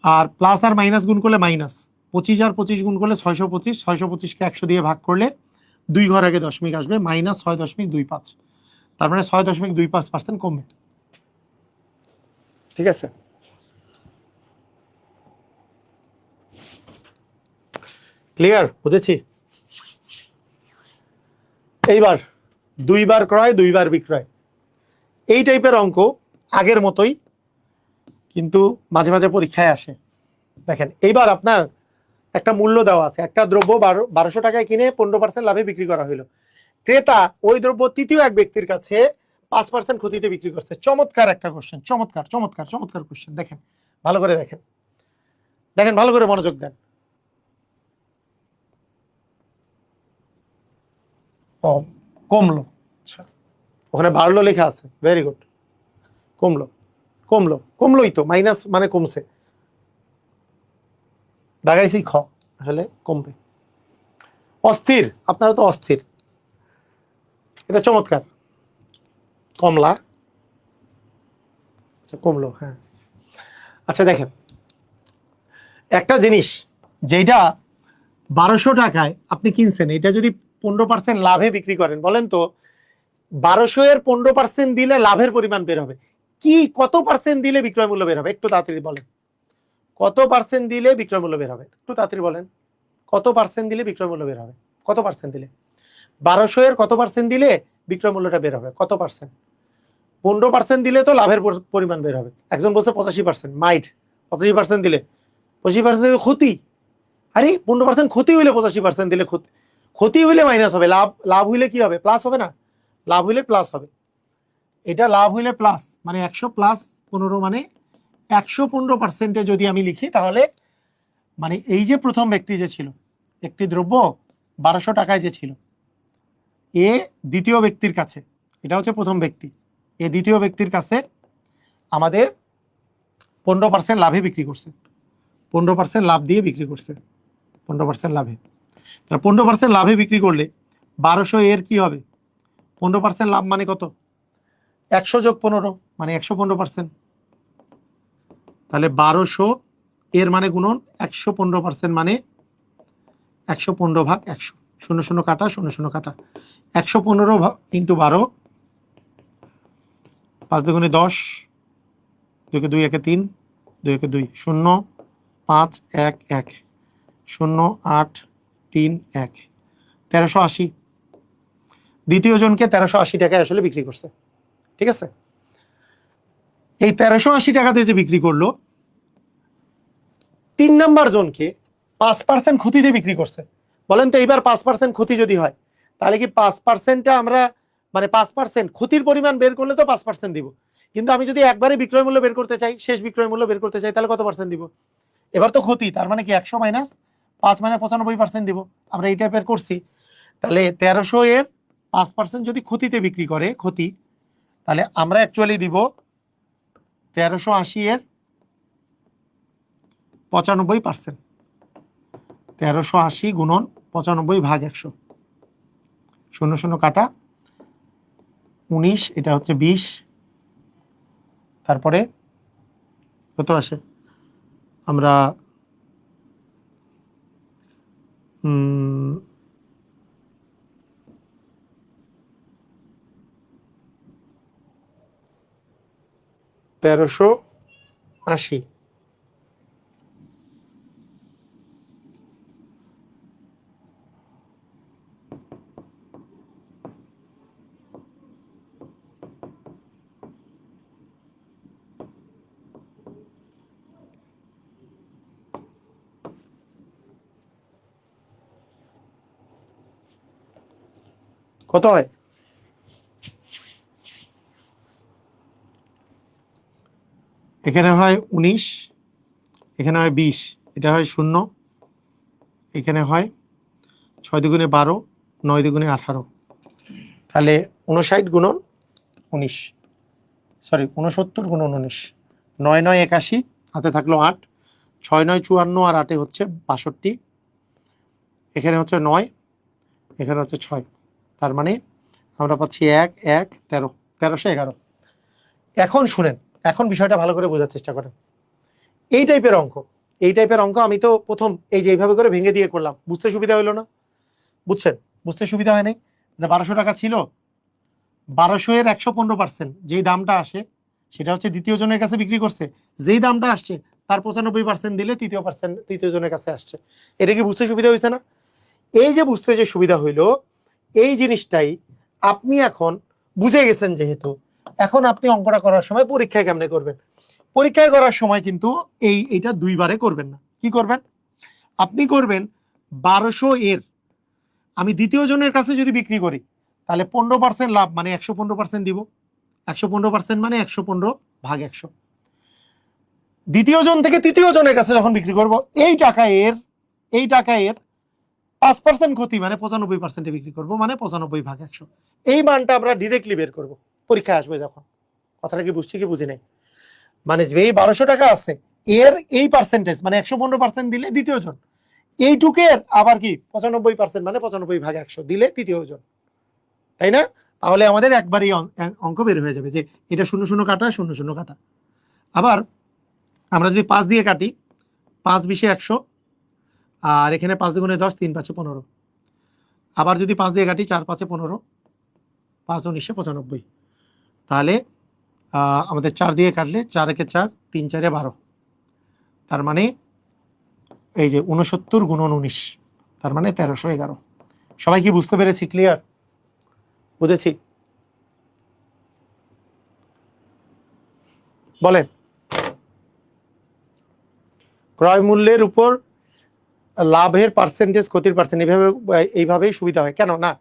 আর প্লাস আর মাইনাস গুণ করলে মাইনাস, 25 আর 25 গুণ করলে 625, 625কে 100 দিয়ে ভাগ করলে 2 ঘর আগে দশমিক আসবে, -6.25। তার মানে 6.25% কমবে। ঠিক আছে? ক্লিয়ার? বুঝেছি? এইবার 2 বার ক্রয় 2 বার বিক্রয়, এই টাইপের অঙ্ক আগের মতোই, কিন্তু মাঝে মাঝে পরীক্ষায় আসে। দেখেন, এইবার আপনার একটা মূল্য দেওয়া আছে, একটা দ্রব্য 1200 টাকায় কিনে 15% লাভে বিক্রি করা হলো। ক্রেতা ওই দ্রব্য তৃতীয় এক ব্যক্তির কাছে 5% ক্ষতিতে বিক্রি করছে। চমৎকার একটা কোশ্চেন, চমৎকার চমৎকার চমৎকার কোশ্চেন। দেখেন ভালো করে, দেখেন দেখেন ভালো করে মনোযোগ দেন। কমলো, আচ্ছা, ওখানে বাড়লো লেখা আছে, ভেরি গুড। কমলো, কমলো, কমলোই তো, মাইনাস মানে কমছে, দাগাইছি খ, হলে কমবে। অস্থির, আপনারা তো অস্থির। এটা চমৎকার, কমলা, আচ্ছা কমলো, হ্যাঁ। আচ্ছা দেখেন, একটা জিনিস যেটা 1200 টাকায় আপনি কিনছেন, এটা যদি 15% লাভে বিক্রি করেন, বলেন তো 1200 এর 15% দিলে লাভের পরিমাণ বের হবে কি? কত পার্সেন্ট দিলে বিক্রয় মূল্য বের হবে? একটু তাড়াতাড়ি বলেন, কত পার্সেন্ট দিলে বিক্রয় মূল্য বের হবে? একটু তাড়াতাড়ি বলেন, কত পার্সেন্ট দিলে বিক্রয় মূল্য বের হবে? কত পার্সেন্ট দিলে? 1200 এর কত পার্সেন্ট দিলে বিক্রয় মূল্যটা বের হবে? কত পার্সেন্ট? 15% দিলে তো লাভের পরিমাণ বের হবে। একজন বলছে 85%, মাইট 85% দিলে, 85% দিলে ক্ষতি। আরে 15% ক্ষতি হইলে 85% দিলে ক্ষতি, ক্ষতি হইলে মাইনাস হবে, লাভ, লাভ হইলে কি হবে? প্লাস হবে না? লাভ হইলে প্লাস হবে। এটা লাভ হইলে প্লাস, মানে 100 + 15 মানে 115%-এ যদি আমি লিখি, তাহলে মানে এই যে প্রথম ব্যক্তি যে ছিল, একটি দ্রব্য 1200 টাকায় যে ছিল, এ দ্বিতীয় ব্যক্তির কাছে, এটা হচ্ছে প্রথম ব্যক্তি, এ দ্বিতীয় ব্যক্তির কাছে আমাদের 15% লাভে বিক্রি করছে, 15% লাভ দিয়ে বিক্রি করছে, 15% লাভে। তাহলে 15% লাভে বিক্রি করলে 1200 এর কি হবে? 15% লাভ মানে কত? 100 + 15 মানে 115%। তাহলে 1200 এর মানে গুণন 115% মানে 115/100, 0 কাটা 0 কাটা, 115 × 12, 5 × 10, 2 × 2 = 3, 2 × 2 0, 5 1 1, 0 8 3 1, 1380। দ্বিতীয় জনকে 1380 টাকায় আসলে বিক্রি করছে। ঠিক আছে? এই 1380 টাকাতে যে বিক্রি করলো, 3 নাম্বার জনকে 5% ক্ষতিতে বিক্রি করছে। বলেন তো এইবার 5% ক্ষতি যদি হয়, তাহলে কি 5%টা আমরা, মানে 5% ক্ষতির পরিমাণ বের করলে তো 5% দিব, কিন্তু আমি যদি একবারে বিক্রয় মূল্য বের করতে চাই, শেষ বিক্রয় মূল্য বের করতে চাই, তাহলে কত পার্সেন্ট দিব? এবার তো ক্ষতি, তার মানে কি 100 - 5 মানে 95% দিব। আমরা এই টাইপের করছি। তাহলে 1300 এর 5% যদি ক্ষতিতে বিক্রি করে, ক্ষতি, তাহলে আমরা অ্যাকচুয়ালি দিব 1380 এর 95%। 1380 গুণন 95/100, 0 কাটা 19, এটা হচ্ছে 20, তারপরে কত আসে, আমরা 1380। কত হয়? এখানে হয় 19, এখানে হয় 20, এটা হয় 0, এখানে হয় 6 দুগুণে 12, 9 দুগুণে 18, তাহলে 59 গুণন 19, সরি 69 গুণন 19, 9 9 81, হাতে থাকলো 8, 6 9 54 আর 8 হচ্ছে 62, এখানে হচ্ছে 9, এখানে হচ্ছে 6, তার মানে আমরা পাচ্ছি 1 1 13, 1311। এখন শুনেন, এখন বিষয়টা ভালো করে বোঝার চেষ্টা করেন। এই টাইপের অঙ্ক আমি তো প্রথম এই যে এইভাবে করে ভেঙে দিয়ে করলাম, বুঝতে সুবিধা হইলো না? বুঝছেন? বুঝতে সুবিধা হয় নাই? যে 1200 টাকা ছিল, 1200 এর 115% যেই দামটা আসে সেটা হচ্ছে দ্বিতীয় জনের কাছে বিক্রি করছে, যেই দামটা আসছে তার 95% দিলে তৃতীয় জনের কাছে আসছে। এটা কি বুঝতে সুবিধা হয়েছে না? এই যে বুঝতে যে সুবিধা হইলো, এই জিনিসটাই আপনি এখন বুঝে গেছেন যেহেতু, এখন আপনি অঙ্কটা করার সময় পরীক্ষায় কেমনে করবেন? পরীক্ষায় করার সময় কিন্তু এইটা দুইবারে করবেন না। কি করবেন? আপনি করবেন 1200 এর আমি দ্বিতীয় জনের কাছে যদি বিক্রি করি তাহলে 15% লাভ, মানে 115% দিব। 115% মানে 115 ভাগ 100। দ্বিতীয় জন থেকে তৃতীয় জনের কাছে যখন বিক্রি করব, এই টাকা এর 5% ক্ষতি, মানে 95% বিক্রি করব, মানে 95 ভাগ 100। এই মানটা আমরা ডিরেক্টলি বের করব পরীক্ষায় আসবে যখন। কথাটা কি বুঝছি কি বুঝি নাই? মানে যে এই 1200 টাকা আছে এর এই পার্সেন্টেজ, মানে 115% দিলে দ্বিতীয় জন, এইটুকের আবার কি 95%, মানে 95 ভাগ 100 দিলে তৃতীয় জন, তাই না? তাহলে আমাদের একবারই অঙ্ক বের হয়ে যাবে যে এটা 0 0 কাটা 0 0 কাটা। আবার আমরা যদি 5 দিয়ে কাটি, 5 20 100, আর এখানে 5 দুগুণে 10, 3 5 15। আবার যদি 5 দিয়ে কাটি, 4 5 15, 5 19 95। তাহলে আমাদের 4 দিয়ে কাটলে 4 একে 4, 3 4 12, তার মানে এই যে 69 গুণন 19, তার মানে 1311। সবাই কি বুঝতে পেরেছি? ক্লিয়ার? বুঝেছি? বলেন। ক্রয় মূল্যের উপর লাভের পার্সেন্টেজ, ক্ষতির পার্সেন্ট, এইভাবেই সুবিধা হয়। কেন না,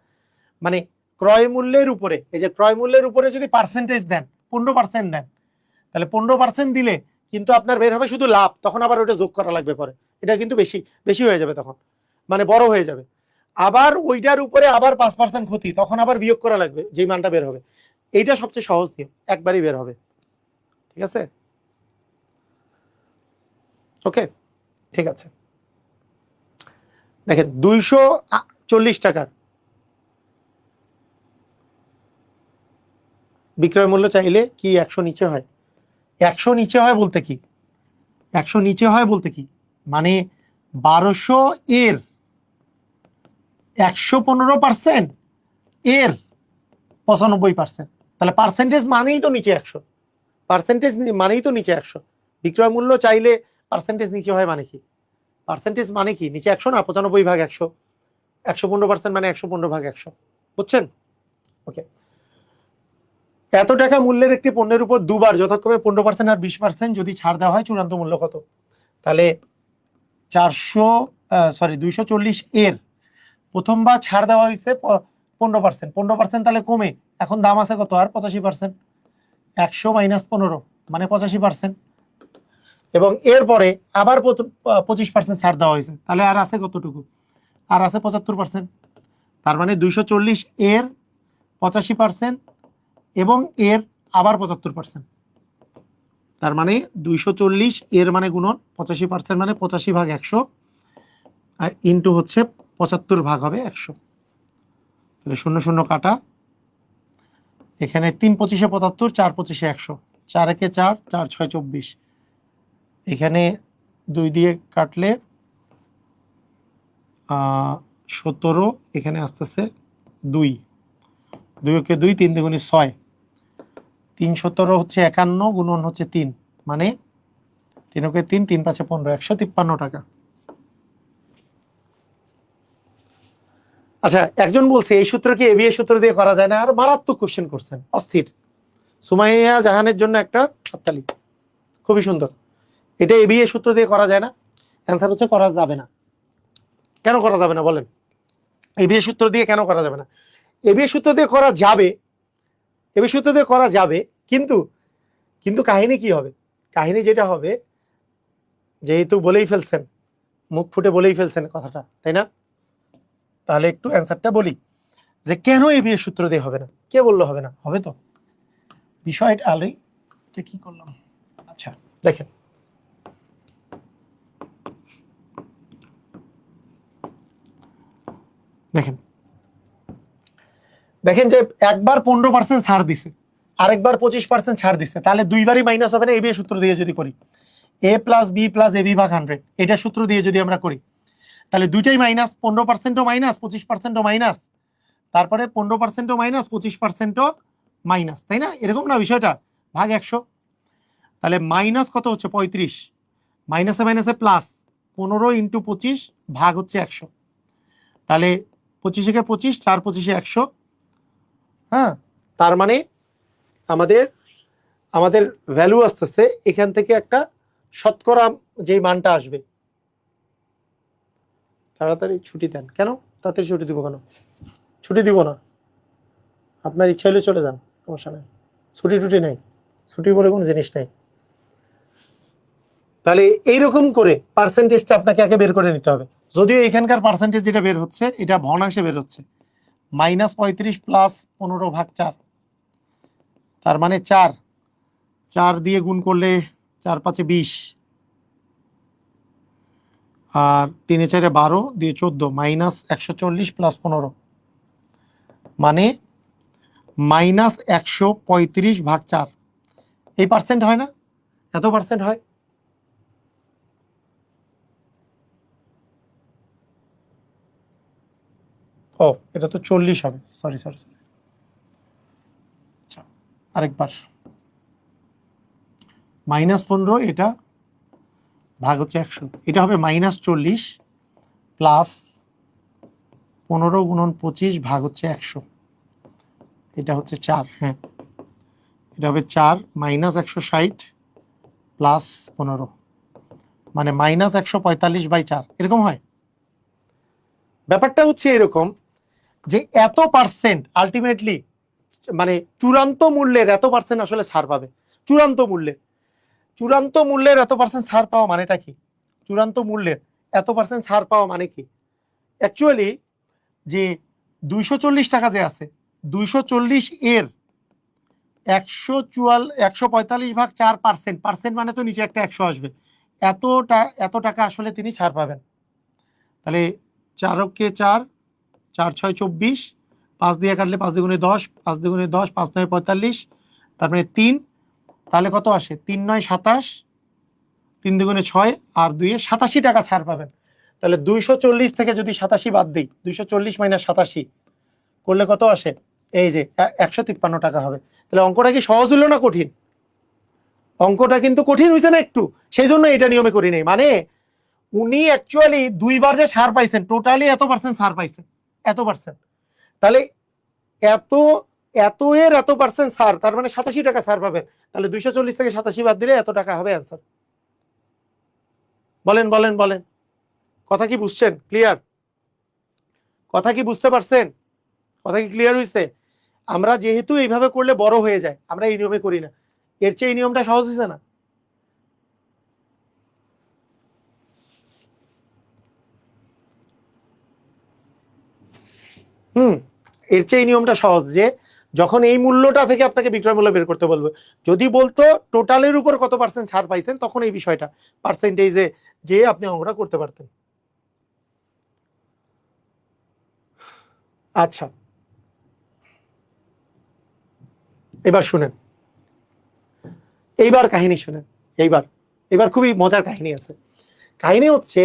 মানে ক্রয় মূল্যের উপরে, এই যে ক্রয় মূল্যের উপরে যদি পার্সেন্টেজ দেন, 15% দেন, তাহলে 15% দিলে কিন্তু আপনার বের হবে শুধু লাভ, তখন আবার ওটা যোগ করা লাগবে পরে, এটা কিন্তু বেশি বেশি হয়ে যাবে তখন, মানে বড় হয়ে যাবে। আবার ওইটার উপরে আবার 5% ক্ষতি, তখন আবার বিয়োগ করা লাগবে যেই মানটা বের হবে। এইটা সবচেয়ে সহজ নিয়ম, একবারই বের হবে। ঠিক আছে? ওকে, ঠিক আছে। দেখেন 240 টাকার বিক্রয় মূল্য চাইলে কি 100 নিচে হয়? 100 নিচে হয় বলতে কি, 100 নিচে হয় বলতে কি, মানে 1200 এর 115% এর 95%, তাহলে পার্সেন্টেজ মানেই তো নিচে 100, পার্সেন্টেজ মানেই তো নিচে 100। বিক্রয় মূল্য চাইলে পার্সেন্টেজ নিচে হয় মানে কি, পার্সেন্টেজ মানে কি নিচে 100 না, 95 ভাগ 100, 115% মানে 115 ভাগ 100। বুঝছেন? ওকে। এত টাকা মূল্যের একটি পণ্যের উপর দুবার যথাক্রমে 15% আর 20% যদি ছাড় দেওয়া হয়, চূড়ান্ত মূল্য কত? তাহলে 240 এর প্রথমবার ছাড় দেওয়া হয়েছে 15%, 15% তাহলে কমে এখন দাম আছে কত? আর 85%। 100 - 15 মানে 85%। এবং এরপরে আবার 25% ছাড় দেওয়া হয়েছে, তাহলে আর আছে কতটুকু? আর আছে 75%। তার মানে 240 এর 85% এবং এর আবার 75%, তার মানে 240 এর মানে গুণন 85% মানে 85 ভাগ 100, আর ইন্টু হচ্ছে 75 ভাগ হবে 100। তাহলে 0 0 কাটা, এখানে 3 25 75, 4 25 100, 4 একে 4, 4 6 24, এখানে 2 দিয়ে কাটলে 17, এখানে আসতেছে 2, 2 একে 2, 3 দুগুণে 6, 3 17 হচ্ছে 51 গুণন হচ্ছে 3, মানে 3 একে 3, 3 5 15, 153 টাকা। আচ্ছা, একজন বলছে এই সূত্র কি এবিএ সূত্র দিয়ে করা যায় না? আর মারাত্মক কোশ্চেন করছেন, অস্থির। সুমাইয়া জাহানের জন্য একটা হাততালি, খুবই সুন্দর। এটা এবিএ সূত্র দিয়ে করা যায় না? অ্যান্সার হচ্ছে করা যাবে না। কেন করা যাবে না বলেন? এবিএ সূত্র দিয়ে কেন করা যাবে না? এবিএ সূত্র দিয়ে করা যাবে, এবিএ সূত্র দিয়ে করা যাবে, কিন্তু কিন্তু কাহিনী কি হবে? কাহিনী যেটা হবে, যেহেতু বলেই ফেলছেন, মুখ ফুটে বলেই ফেলছেন কথাটা, তাই না? তাহলে একটু অ্যান্সারটা বলি যে কেন এবিএ সূত্র দিয়ে হবে না। কে বললো হবে না? হবে তো। বিষয়টা আলোই কি করলাম, আচ্ছা দেখেন, দেখেন দেখেন যে একবার 15% ছাড় দিছে, আরেকবার 25% ছাড় দিছে, তাহলে দুইবারই মাইনাস হবে না এবিএ সূত্র দিয়ে যদি করি? a plus B plus AB ভাগ 100, এটা সূত্র দিয়ে যদি আমরা করি, তাহলে দুইটাই মাইনাস, 15%ও মাইনাস, 25%ও মাইনাস, তারপরে 15%ও মাইনাস, 25%ও মাইনাস, তাই না? এরকম না বিষয়টা? ভাগ 100, তাহলে মাইনাস কত হচ্ছে 35, মাইনাসে মাইনাসে প্লাস, 15 ইন্টু 25 ভাগ হচ্ছে 100, তাহলে 25 একে 25, 4 25 100, হ্যাঁ, তার মানে আমাদের আমাদের ভ্যালু আসতেছে এখান থেকে একটা শতকরা যেই মানটা আসবে। তাড়াতাড়ি ছুটি দেন। কেন তাড়াতাড়ি ছুটি দিব? কেন ছুটি দিব না? আপনার ইচ্ছা হলে চলে যান, সমস্যা নেই, ছুটি টুটি নাই, ছুটি বলে কোনো জিনিস নাই। তাহলে এইরকম করে পার্সেন্টেজটা আপনাকে আগে বের করে নিতে হবে। যদিও এখানকার পার্সেন্টেজ যেটা বের হচ্ছে এটা ভগ্নাংশে বের হচ্ছে, -35 প্লাস 15 ভাগ 4, তার মানে 4, 4 দিয়ে গুণ করলে 4 5 20, আর 3 4 12 দিয়ে 14, -140 প্লাস 15, মানে -135 ভাগ 4। এই পার্সেন্ট হয় না? এত পার্সেন্ট হয়। ও, এটা তো 40 হবে, সরি সরি সরি। আচ্ছা, আরেকবার, -15 এটা ভাগ হচ্ছে 100, এটা হবে -40 প্লাস 15 গুণন 25 ভাগ হচ্ছে 100, এটা হচ্ছে 4, হ্যাঁ, এটা হবে 4 -160 প্লাস 15, মানে -145/4, এরকম হয়। ব্যাপারটা হচ্ছে এরকম যে এত পার্সেন্ট আলটিমেটলি, মানে চূড়ান্ত মূল্যের এত পার্সেন্ট আসলে ছাড় পাবে। চূড়ান্ত মূল্যের এত পার্সেন্ট ছাড় পাওয়া মানেটা কি? চূড়ান্ত মূল্যের এত পার্সেন্ট ছাড় পাওয়া মানে কি? অ্যাকচুয়ালি যে 240 টাকা যে আছে, 240 এর 145 ভাগ 4%, পার্সেন্ট মানে তো নিচে একটা 100 আসবে, এত টাকা আসলে তিনি ছাড় পাবেন। তাহলে 4 কে 4, 4 6 24, 5 দিয়ে কাটলে 5 দুগুণে 10, 5 দুগুণে 10, 5 9 45, তারপরে 3, তাহলে কত আসে? 3 9 27, 3 দুগুণে 6, আর 2 এ 87 টাকা ছাড় পাবেন। তাহলে 240 থেকে যদি 87 বাদ দিই, 240 মাইনাস 87 করলে কত আসে? এই যে 153 টাকা হবে। তাহলে অঙ্কটা কি সহজ হলো না কঠিন? অঙ্কটা কিন্তু কঠিন হয়েছে না একটু, সেই জন্য এটা নিয়মে করি নাই। মানে উনি অ্যাকচুয়ালি দুইবার যে ছাড় পাইছেন, টোটালি এত পার্সেন্ট ছাড় পাইছেন, এত পার্সেন্ট। তাহলে এত এত এর এত পার্সেন্ট ছাড়, তার মানে 87 টাকা ছাড় পাবেন। তাহলে 240 থেকে 87 বাদ দিলে এত টাকা হবে অ্যান্সার। বলেন বলেন বলেন, কথা কি বুঝছেন? ক্লিয়ার? কথা কি বুঝতে পারছেন? কথা কি ক্লিয়ার হয়েছে? আমরা যেহেতু এইভাবে করলে বড় হয়ে যায়, আমরা এই নিয়মে করি না। এর চেয়ে এই নিয়মটা সহজ হয়েছে না? এর চেয়ে এই নিয়মটা সহজ, যে যখন এই মূল্যটা থেকে আপনাকে বিক্রয় মূল্য বের করতে বলবো, যদি বলতো টোটালের উপর কত পার্সেন্ট ছাড় পাইছেন, তখন এই বিষয়টা পার্সেন্টেজে যে আপনি অঙ্কটা করতে পারতেন। আচ্ছা, এবার শুনেন, এইবার কাহিনী শুনেন। এইবার এবার খুবই মজার কাহিনী আছে। কাহিনী হচ্ছে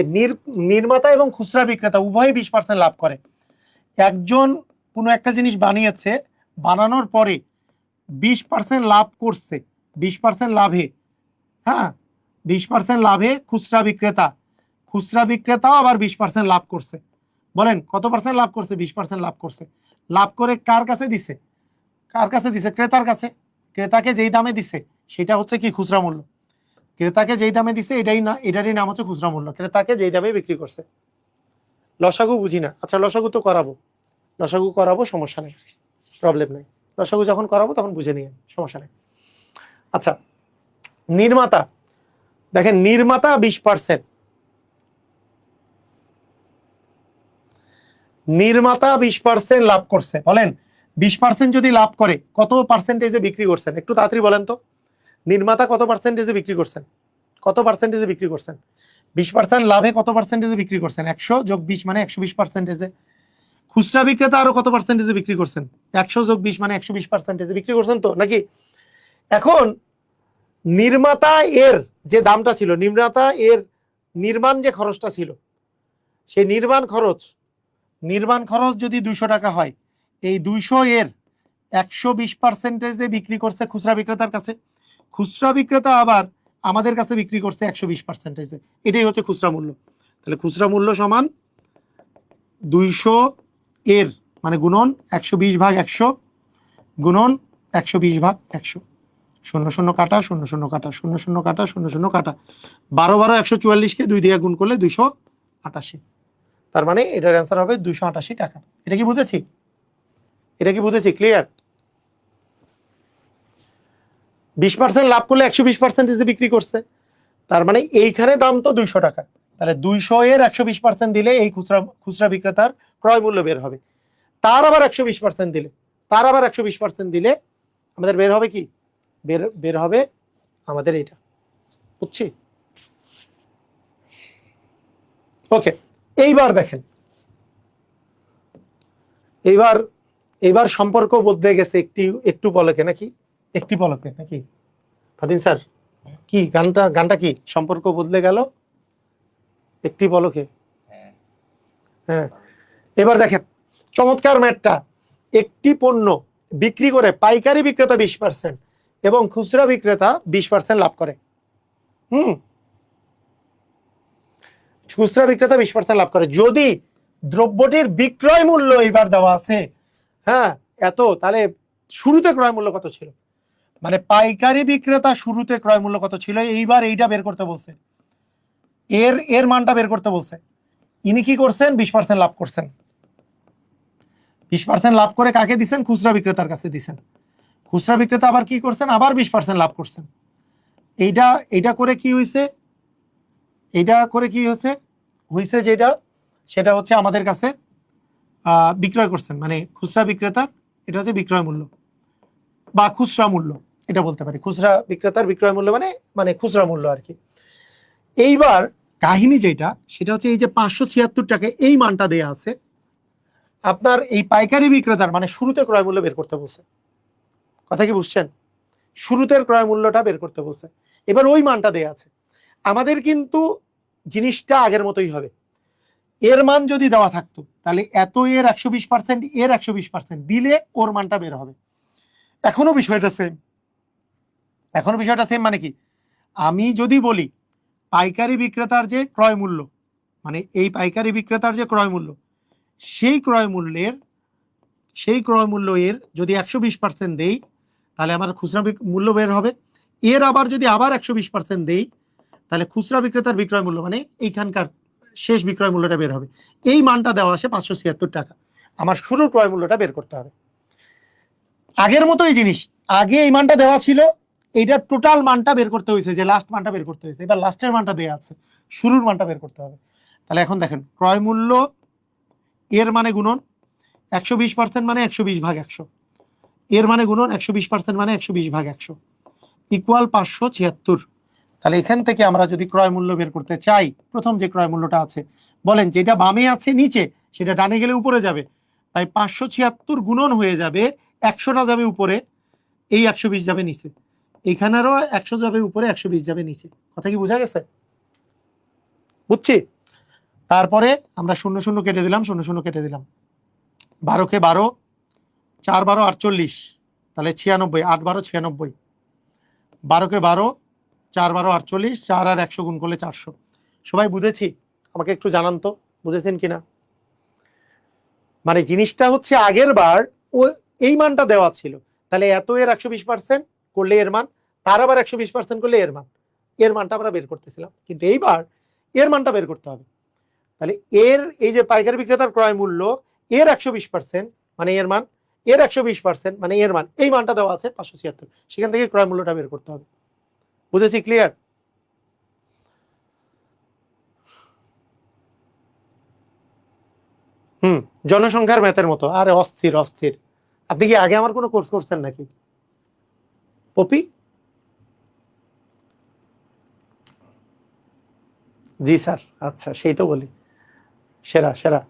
নির্মাতা এবং খুচরা বিক্রেতা উভয়ই 20% লাভ করে। একজন কোনো একটা জিনিস বানিয়েছে, বানানোর পরে 20% লাভ করছে, 20% লাভে, হ্যাঁ 20% লাভে খুচরা বিক্রেতাও আবার 20% লাভ করছে। বলেন কত পার্সেন্ট লাভ করছে? 20% লাভ করছে। লাভ করে কার কাছে দিছে? ক্রেতার কাছে। ক্রেতাকে যেই দামে দিছে সেটা হচ্ছে কি? খুচরা মূল্য। ক্রেতাকে যেই দামে দিছে এটারই নাম হচ্ছে খুচরা মূল্য। ক্রেতাকে যেই দামে বিক্রি করছে। লসাগু বুঝি না, আচ্ছা লসাগু তো করাবো, সমস্যা নেই, প্রবলেম নেই। লসাগু যখন করাবো তখন বুঝে নিয়ে, সমস্যা নেই। আচ্ছা, নির্মাতা দেখেন, নির্মাতা 20%, নির্মাতা 20% লাভ করছে। বলেন 20% যদি লাভ করে কত পার্সেন্টেজে বিক্রি করছেন? একটু তাড়াতাড়ি বলেন তো। নির্মাতা কত পার্সেন্টেজে বিক্রি করছেন? 20% লাভে কত পার্সেন্টেজে বিক্রি করছেন? 100 যোগ 20 মানে 120%। খুচরা বিক্রেতা আরো কত পার্সেন্টেজে বিক্রি করছেন? 100 যোগ 20 মানে 120% বিক্রি করছেন তো নাকি? এখন নির্মাতা এর যে দামটা ছিল, নির্মাতা এর নির্মাণ যে খরচটা ছিল, সেই নির্মাণ খরচ যদি 200 টাকা হয়, এই 200 এর 120% বিক্রি করছে খুচরা বিক্রেতার কাছে। খুচরা বিক্রেতা আবার আমাদের কাছে বিক্রি করছে 120%। এটাই হচ্ছে খুচরা মূল্য। তাহলে খুচরা মূল্য সমান 200 এর মানে গুণন 120/100 গুণন 120/100। 00 কাটা 00 কাটা 00 কাটা 00 কাটা 12 12 144-কে 2 দিয়ে গুণ করলে 288। তার মানে এটার অ্যান্সার হবে 288 টাকা। এটা কি বুঝেছি? ক্লিয়ার? 20% লাভ করলে 120% বিক্রি করছে, তার মানে এইখানে দাম তো 200 টাকা। তাহলে 200 এর 120% দিলে এই খুচরা বিক্রেতার ক্রয় মূল্য বের হবে। তার আবার 120% দিলে আমাদের বের হবে কি? বের হবে আমাদের এটা। বুঝছি? ওকে, এইবার দেখেন, এইবার সম্পর্ক বদলে গেছে একটু পলকে নাকি? ফাতিন স্যার, কি গানটা কি? সম্পর্ক বদলে গেল একটি পলকে। হ্যাঁ, এবার দেখেন চমৎকার ম্যাটটা। একটি পণ্য বিক্রি করে পাইকারি বিক্রেতা 20% এবং খুচরা বিক্রেতা 20% লাভ করে। খুচরা বিক্রেতা 20% লাভ করে। যদি দ্রব্যটির বিক্রয় মূল্য এইবার দেওয়া আছে, হ্যাঁ এত, তাহলে শুরুতে ক্রয় মূল্য কত ছিল? মানে পাইকারি বিক্রেতা শুরুতে ক্রয় মূল্য কত ছিল, এইবার এইটা বের করতে বলছে, এর মানটা বের করতে বলছে। ইনি কি করছেন? 20% লাভ করছেন। 20% লাভ করে কাকে দিচ্ছেন? খুচরা বিক্রেতার কাছে দিচ্ছেন। খুচরা বিক্রেতা আবার কি করছেন? আবার 20% লাভ করছেন। এইটা করে কি হয়েছে? সেটা হচ্ছে আমাদের কাছে বিক্রয় করছেন, মানে খুচরা বিক্রেতার এটা হচ্ছে বিক্রয় মূল্য বা খুচরা মূল্য, এটা বলতে পারি। খুচরা বিক্রেতার বিক্রয় মূল্য মানে খুচরা মূল্য আর কি। এইবার কাহিনী যেটা, সেটা হচ্ছে এই যে 576 টাকা এই মানটা দেয়া আছে, আপনার এই পাইকারি বিক্রেতার মানে শুরুতে ক্রয় মূল্য বের করতে বলছে। কথা কি বুঝছেন? শুরুতের ক্রয় মূল্যটা বের করতে বলছে। এবার ওই মানটা দেয়া আছে, আমাদের কিন্তু জিনিসটা আগের মতোই হবে। এর মান যদি দেওয়া থাকতো তাহলে এত এর 120%, এর 120% দিলে ওর মানটা বের হবে। এখনো বিষয়টা সেম। মানে কি? আমি যদি বলি পাইকারি বিক্রেতার যে ক্রয় মূল্য, মানে এই পাইকারি বিক্রেতার যে ক্রয় মূল্য, সেই ক্রয় মূল্য এর যদি 120% দেই, তাহলে আমার খুচরা মূল্য বের হবে। এর আবার যদি আবার 120% দেই, তাহলে খুচরা বিক্রেতার বিক্রয় মূল্য মানে এইখানকার শেষ বিক্রয় মূল্যটা বের হবে। এই মানটা দেওয়া আসে 576 টাকা। আমার শুরুর ক্রয় মূল্যটা বের করতে হবে। আগের মতোই জিনিস, আগে এই মানটা দেওয়া ছিল, এইটার টোটাল মানটা বের করতে হয়েছে, যে লাস্ট মানটা বের করতে হয়েছে। এবার লাস্টের মানটা দেওয়া আছে, শুরুর মানটা বের করতে হবে। তাহলে এখন দেখেন, ক্রয় মূল্য এর মানে গুণন 120% মানে 120/100, এর মানে গুণন 120% মানে 120/100 ইকুয়াল 576। তাহলে এখান থেকে আমরা যদি ক্রয় মূল্য বের করতে চাই, প্রথম যে ক্রয় মূল্যটা আছে, বলেন যেটা বামে আছে নিচে, সেটা ডানে গেলে উপরে যাবে। তাই 576 গুণন হয়ে যাবে, 100টা যাবে উপরে, এই 120 যাবে নিচে। এইখানেরও 100 যাবে উপরে, 120 যাবে নিচে। কথা কি বোঝা গেছে? বুঝছি। তারপরে আমরা 0 0 কেটে দিলাম, 0 0 কেটে দিলাম। 12 কে 12, 4 12 48, তাহলে 96, 8 12 96। 12 কে 12, 4 12 48, 4 আর 100 গুণ করলে 400। সবাই বুঝেছি? আমাকে একটু জানান তো বুঝেছেন কিনা। মানে জিনিসটা হচ্ছে আগের বার ও এই মানটা দেওয়া ছিল, তাহলে এত এর 120% করলে এর মান, তার আবার 120% করলে এর মান, এর মানটা আমরা বের করতেছিলাম। কিন্তু এইবার এর মানটা বের করতে হবে। তাহলে এর এই যে পাইকারি বিক্রেতার ক্রয় মূল্য, এর 120% মানে এর মান, এর 120% মানে এর মান, এই মানটা দেওয়া আছে 576, সেখান থেকে ক্রয় মূল্যটা বের করতে হবে। বুঝেছি? ক্লিয়ার? জনসংখ্যার ম্যাথের মতো। আরে অস্থির অস্থির। আপনি কি আগে আমার কোনো কোর্স করছেন নাকি পপি? জি স্যার। আচ্ছা, সেই তো বলি, সেরা সেরা।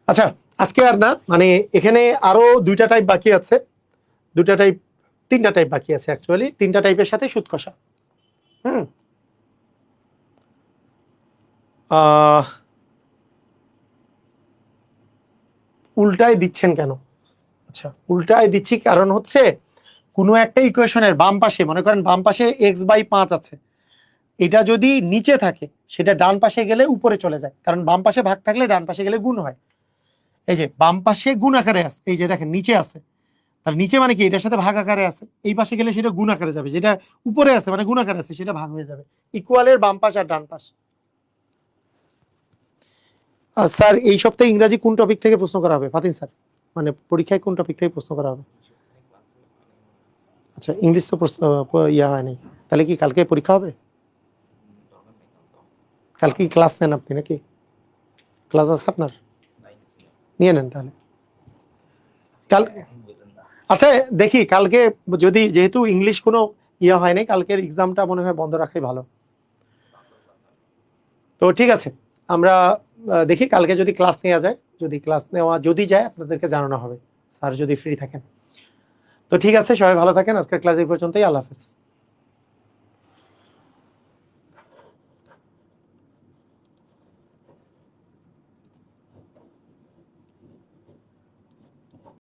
আচ্ছা, আজকে আর না, মানে এখানে আরো 2টা টাইপ বাকি আছে, 2টা টাইপ, 3টা টাইপ বাকি আছে অ্যাকচুয়ালি। 3টা টাইপের সাথে সুদ কষা। হুম উল্টায় দিচ্ছেন কেন? আচ্ছা, উল্টায় দিচ্ছি কারণ হচ্ছে কোনো একটা ইকুয়েশনের বাম পাশে, মনে করেন বাম পাশে x/5 আছে, এটা যদি নিচে থাকে সেটা ডান পাশে গেলে উপরে চলে যায়, কারণ বাম পাশে ভাগ থাকলে ডান পাশে গেলে গুণ হয়। এই যে বাম পাশে গুণ আকারে আছে, এই যে দেখেন নিচে আছে, তার নিচে মানে কি এটার সাথে ভাগ আকারে আছে, এই পাশে গেলে সেটা গুণ আকারে যাবে, যেটা উপরে আছে মানে গুণ আকারে আছে সেটা ভাগ হয়ে যাবে। ইকুয়ালের বাম পাশ আর ডান পাশ। স্যার এই সপ্তাহে ইংরাজি কোন টপিক থেকে প্রশ্ন করা হবে ফাতিন স্যার? মানে পরীক্ষায় কোন টপিক থেকে প্রশ্ন করা হবে? আচ্ছা, ইংলিশ তো প্রশ্ন ইয়া হয়নি, তাহলে কি কালকে পরীক্ষা হবে? কালকে ক্লাস নেন আপনি নাকি? ক্লাস আছে আপনার? নিয়ে নেন তাহলে কাল। আচ্ছা দেখি কালকে, যদি যেহেতু ইংলিশ কোনো ইয়া হয় নাই, কালকের এক্সামটা মনে হয় বন্ধ রাখাই ভালো। তো ঠিক আছে, আমরা দেখি কালকে যদি ক্লাস নেওয়া যায়, যদি ক্লাস নেওয়া যদি যায় আপনাদেরকে জানানো হবে, স্যার যদি ফ্রি থাকেন। তো ঠিক আছে, সবাই ভালো থাকেন, আজকের ক্লাস এই পর্যন্তই। আল্লাহ হাফেজ।